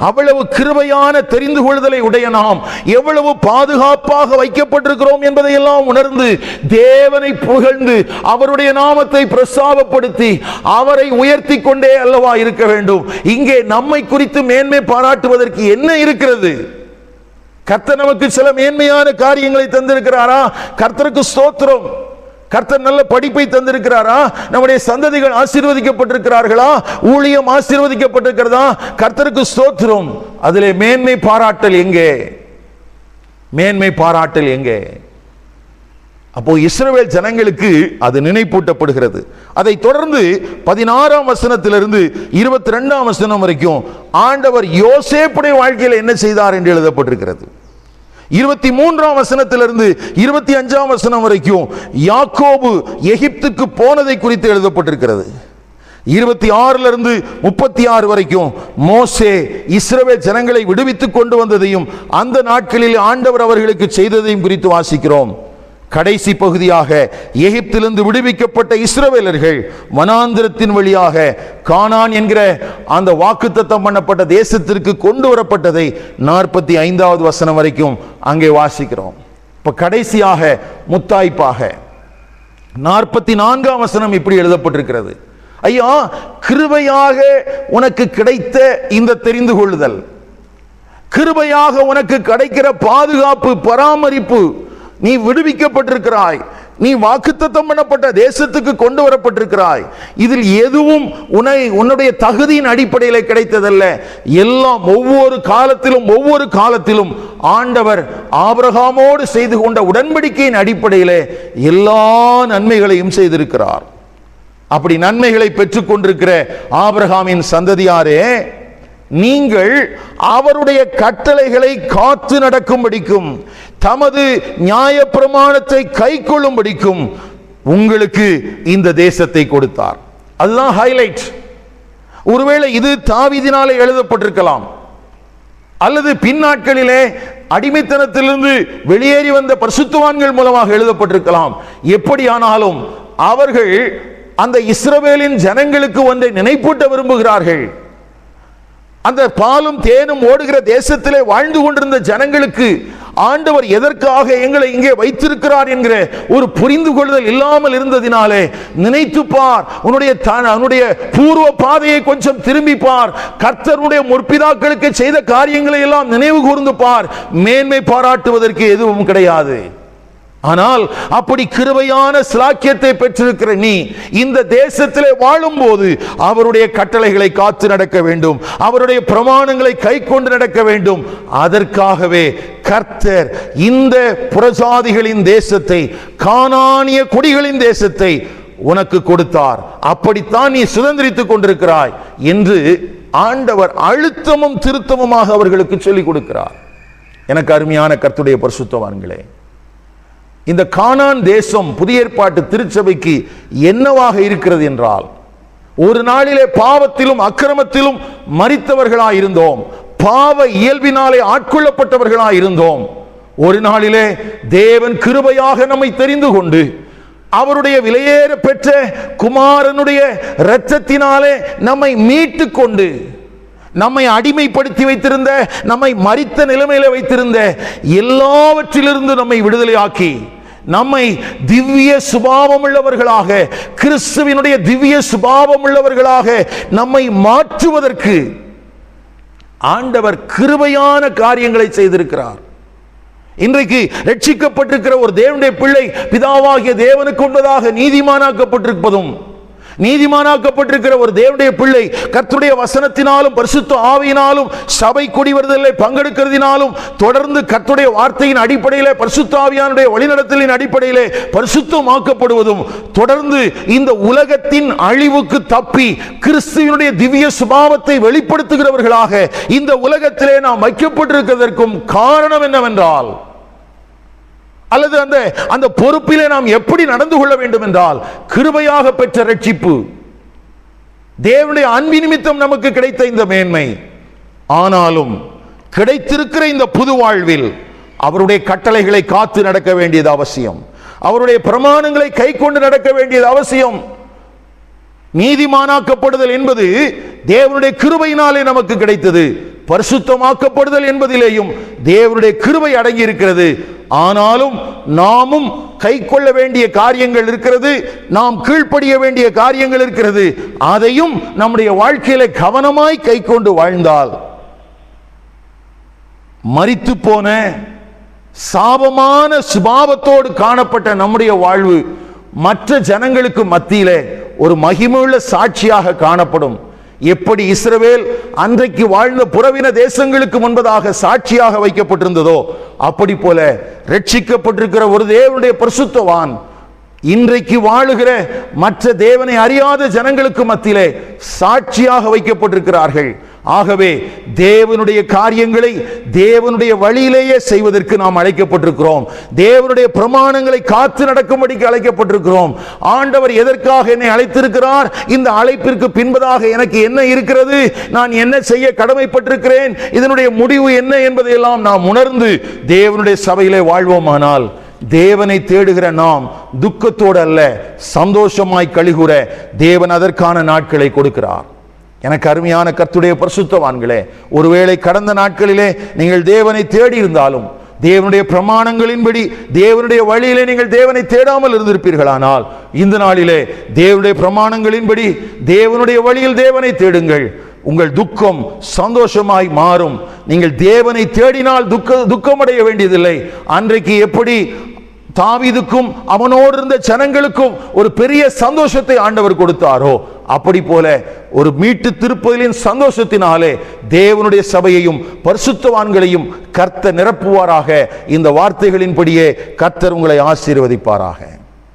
அவ்வளவு கிருபையான தெரிந்து கொள்ளுதலை உடைய நாம் எவ்வளவு பாதுகாப்பாக வைக்கப்பட்டிருக்கிறோம் என்பதை எல்லாம் உணர்ந்து தேவனை புகழ்ந்து அவருடைய நாமத்தை பிரஸ்தாபப்படுத்தி அவரை உயர்த்தி கொண்டே அல்லவா இருக்க வேண்டும். இங்கே நம்மை குறித்து மேன்மை பாராட்டுவதற்கு என்ன இருக்கிறது? கர்த்தர் நமக்கு சில மேன்மையான காரியங்களை தந்திருக்கிறாரா? கர்த்தருக்கு ஸ்தோத்திரம். கர்த்தர் நல்ல படிப்பை தந்திருக்கிறாரா? நம்முடைய சந்ததிகள் ஆசீர்வதிக்கப்பட்டிருக்கிறார்களா? ஊழியம் ஆசீர்வதிக்கப்பட்டிருக்கிறதா? கர்த்தருக்கு ஸ்தோத்திரம். அதிலே மேன்மை பாராட்டல் எங்கே? மேன்மை பாராட்டல் எங்கே? அப்போ இஸ்ரவேல் ஜனங்களுக்கு அது நினைப்பூட்டப்படுகிறது. அதை தொடர்ந்து 16ஆம் வசனத்திலிருந்து 22ஆம் வசனம் வரைக்கும் ஆண்டவர் யோசேப்புடைய வாழ்க்கையில் என்ன செய்தார் என்று எழுதப்பட்டிருக்கிறது. 23ஆம் வசனத்திலிருந்து 25ஆம் வசனம் வரைக்கும் யாக்கோபு எகிப்துக்கு போனதை குறித்து எழுதப்பட்டிருக்கிறது. 26லிருந்து 36 வரைக்கும் மோசே இஸ்ரவேல் ஜனங்களை விடுவித்துக் கொண்டு வந்ததையும் அந்த நாட்களில் ஆண்டவர் அவர்களுக்கு செய்ததையும் குறித்து வாசிக்கிறோம். கடைசி பகுதியாக எகிப்திலிருந்து விடுவிக்கப்பட்ட இஸ்ரவேலர்கள் வனாந்திரத்தின் வழியாக கானான் என்கிற அந்த வாக்குத்தத்தம் பண்ணப்பட்ட தேசத்திற்கு கொண்டு வரப்பட்டதை 45வது வசனம் வரைக்கும் அங்கே வாசிக்கிறோம். இப்ப கடைசியாக முத்தாய்ப்பாக 44ஆம் வசனம் இப்படி எழுதப்பட்டிருக்கிறது. ஐயா, கிருபையாக உனக்கு கிடைத்த இந்த தெரிந்து கொள்ளுதல், கிருபையாக உனக்கு கிடைக்கிற பாதுகாப்பு, பராமரிப்பு, நீ விடுவிக்கப்பட்டிருக்கிறாய், நீ வாக்குத்தத்தம் பண்ணப்பட்ட தேசத்துக்கு கொண்டு வரப்பட்டிருக்கிறாய். இதில் எதுவும் உன்னுடைய தகுதியின் அடிப்படையில் கிடைத்ததல்ல. எல்லாம் ஒவ்வொரு காலத்திலும் ஆண்டவர் ஆபிரகாமோடு செய்து கொண்ட உடன்படிக்கையின் அடிப்படையில் எல்லா நன்மைகளையும் செய்திருக்கிறார். அப்படி நன்மைகளை பெற்றுக் கொண்டிருக்கிற ஆபிரகாமின் சந்ததியாரே, நீங்கள் அவருடைய கட்டளைகளை காத்து நடக்கும்படிக்கும் தமது நியாய பிரமாணத்தை கை கொள்ளும்படிக்கும் உங்களுக்கு இந்த தேசத்தை கொடுத்தார். அதுதான் ஹைலைட். ஒருவேளை இது தாவீதினாலே எழுதப்பட்டிருக்கலாம், அல்லது பின்னாட்களிலே அடிமைத்தனத்திலிருந்து வெளியேறி வந்த பரிசுத்தவான்கள் மூலமாக எழுதப்பட்டிருக்கலாம். எப்படியானாலும் அவர்கள் அந்த இஸ்ரவேலின் ஜனங்களுக்கு ஒன்றை நினைப்பூட்ட விரும்புகிறார்கள். அந்த பாலும் தேனும் ஓடுகிற தேசத்திலே வாழ்ந்து கொண்டிருந்த ஜனங்களுக்கு ஆண்டவர் எதற்காக எங்களை இங்கே வைத்திருக்கிறார் என்கிற ஒரு புரிந்து கொள்ளுதல் இல்லாமல் இருந்ததினாலே, நினைத்து பார், உன்னுடைய பூர்வ பாதையை கொஞ்சம் திரும்பி பார், கர்த்தருடைய முற்பிதாக்களுக்கு செய்த காரியங்களை எல்லாம் நினைவு கூர்ந்து பார். மேன்மை பாராட்டுவதற்கு எதுவும் கிடையாது. ஆனால் அப்படி கிருபையான சிலாக்கியத்தை பெற்றிருக்கிற நீ இந்த தேசத்திலே வாழும் போது அவருடைய கட்டளைகளை காத்து நடக்க வேண்டும், அவருடைய பிரமாணங்களை கை கொண்டு நடக்க வேண்டும். அதற்காகவே கர்த்தர் இந்த புறஜாதிகளின் தேசத்தை, கானானிய குடிகளின் தேசத்தை உனக்கு கொடுத்தார். அப்படித்தான் நீ சுதந்திரித்துக் கொண்டிருக்கிறாய் என்று ஆண்டவர் அழுத்தமும் திருத்தமுமாக அவர்களுக்கு சொல்லிக் கொடுக்கிறார். எனக்கு அருமையான கர்த்தருடைய பரிசுத்தவான்களே, இந்த கானான் தேசம் புதிய ஏற்பாட்டு திருச்சபைக்கு என்னவாக இருக்கிறது என்றால், ஒரு நாளிலே பாவத்திலும் அக்கிரமத்திலும் மரித்தவர்களாயிருந்தோம், பாவ இயல்பினாலே ஆட்கொள்ளப்பட்டவர்களாயிருந்தோம். ஒரு நாளிலே தேவன் கிருபையாக நம்மை தெரிந்து கொண்டு அவருடைய விலையேற பெற்ற குமாரனுடைய இரத்தத்தினாலே நம்மை மீட்டு கொண்டு, நம்மை அடிமைப்படுத்தி வைத்திருந்த, நம்மை மரித்த நிலைமையில வைத்திருந்த எல்லாவற்றிலிருந்து நம்மை விடுதலையாக்கி, நம்மை திவ்ய சுபாவம் உள்ளவர்களாக, கிறிஸ்துவினுடைய திவ்ய சுபாவம் உள்ளவர்களாக நம்மை மாற்றுவதற்கு ஆண்டவர் கிருபையான காரியங்களை செய்திருக்கிறார். இன்றைக்கு ரட்சிக்கப்பட்டிருக்கிற ஒரு தேவனுடைய பிள்ளை பிதாவாகிய தேவனுக்கு உண்பதாக நீதிமானாக்கப்பட்டிருப்பதும், நீதிமானாக்கப்பட்டிருக்கிற ஒரு தேவனுடைய பிள்ளை கர்த்தருடைய வசனத்தினாலும் பரிசுத்த ஆவியினாலும் சபை கூடிவருதலில் பங்கெடுக்கிறதினாலும் தொடர்ந்து கர்த்தருடைய வார்த்தையின் அடிப்படையிலே பரிசுத்த ஆவியானுடைய வழிநடத்தலின் அடிப்படையிலே பரிசுத்தமாக்கப்படுவதும் தொடர்ந்து இந்த உலகத்தின் அழிவுக்கு தப்பி கிறிஸ்துவினுடைய திவ்ய சுபாவத்தை வெளிப்படுத்துகிறவர்களாக இந்த உலகத்திலே நாம் வைக்கப்பட்டிருக்கிறதற்கும் காரணம் என்னவென்றால், அல்லது அந்த பொறுப்பிலே நாம் எப்படி நடந்து கொள்ள வேண்டும் என்றால், கிருபையாக பெற்ற ரட்சிப்பு, தேவனுடைய அன்பின் நிமித்தம் நமக்கு கிடைத்த இந்த மேன்மை, ஆனாலும் கிடைத்திருக்கிற இந்த புது வாழ்வில் அவருடைய கட்டளைகளை காத்து நடக்க வேண்டியது அவசியம். அவருடைய பிரமாணங்களை கை கொண்டு நடக்க வேண்டியது அவசியம். நீதிமானாக்கப்படுதல் என்பது தேவனுடைய கிருபையினாலே நமக்கு கிடைத்தது. பரிசுத்தமாக்கப்படுதல் என்பதிலேயும் தேவனுடைய கிருபை அடங்கி இருக்கிறது. ஆனாலும் நாமும் கை கொள்ள வேண்டிய காரியங்கள் இருக்கிறது, நாம் கீழ்ப்படிய வேண்டிய காரியங்கள் இருக்கிறது. அதையும் நம்முடைய வாழ்க்கையில கவனமாய் கை கொண்டு வாழ்ந்தால் மரித்து போன சாபமான சுபாவத்தோடு காணப்பட்ட நம்முடைய வாழ்வு மற்ற ஜனங்களுக்கு மத்தியிலே ஒரு மகிமையுள்ள சாட்சியாக காணப்படும். எப்படி இஸ்ரவேல் அன்றைக்கு வாழ்ந்த புறவின தேசங்களுக்கு முன்பதாக சாட்சியாக வைக்கப்பட்டிருந்ததோ, அப்படி போல ரட்சிக்கப்பட்டிருக்கிற ஒரு தேவனுடைய பரிசுத்தவான் இன்றைக்கு வாழுகிற மற்ற தேவனை அறியாத ஜனங்களுக்கு மத்தியிலே சாட்சியாக வைக்கப்பட்டிருக்கிறார்கள். ஆகவே தேவனுடைய காரியங்களை தேவனுடைய வழியிலேயே செய்வதற்கு நாம் அழைக்கப்பட்டிருக்கிறோம். தேவனுடைய பிரமாணங்களை காத்து நடக்கும்படிக்கு அழைக்கப்பட்டிருக்கிறோம். ஆண்டவர் எதற்காக என்னை அழைத்திருக்கிறார், இந்த அழைப்பிற்கு பின்பதாக எனக்கு என்ன இருக்கிறது, நான் என்ன செய்ய கடமைப்பட்டிருக்கிறேன், இதனுடைய முடிவு என்ன என்பதையெல்லாம் நாம் உணர்ந்து தேவனுடைய சபையிலே வாழ்வோமானால் தேவனை தேடுகிற நாம் துக்கத்தோடு அல்ல, சந்தோஷமாய் கழிகுற தேவன் அதற்கான நாட்களை கொடுக்கிறார். எனக்கு அருமையான கர்த்தருடைய பரிசுத்தவான்களே, ஒருவேளை கடந்த நாட்களிலே நீங்கள் தேவனை தேடி இருந்தாலும், தேவனுடைய பிரமாணங்களின்படி தேவனுடைய வழியிலே நீங்கள் தேவனை தேடாமல் இருந்திருப்பீர்களானால், இந்த நாளிலே தேவனுடைய பிரமாணங்களின்படி தேவனுடைய வழியில் தேவனை தேடுங்கள். உங்கள் துக்கம் சந்தோஷமாய் மாறும். நீங்கள் தேவனை தேடினால் துக்கமடைய வேண்டியதில்லை. அன்றைக்கு எப்படி தாவீதுக்கும் அவனோடு இருந்த ஜனங்களுக்கும் ஒரு பெரிய சந்தோஷத்தை ஆண்டவர் கொடுத்தாரோ, அப்படி போல ஒரு மீட்டு திருப்பலின் சந்தோஷத்தினாலே தேவனுடைய சபையையும் பரிசுத்தவான்களையும் கர்த்தர் நிரப்புவாராக. இந்த வார்த்தைகளின்படியே கர்த்தர் உங்களை ஆசீர்வதிப்பாராக.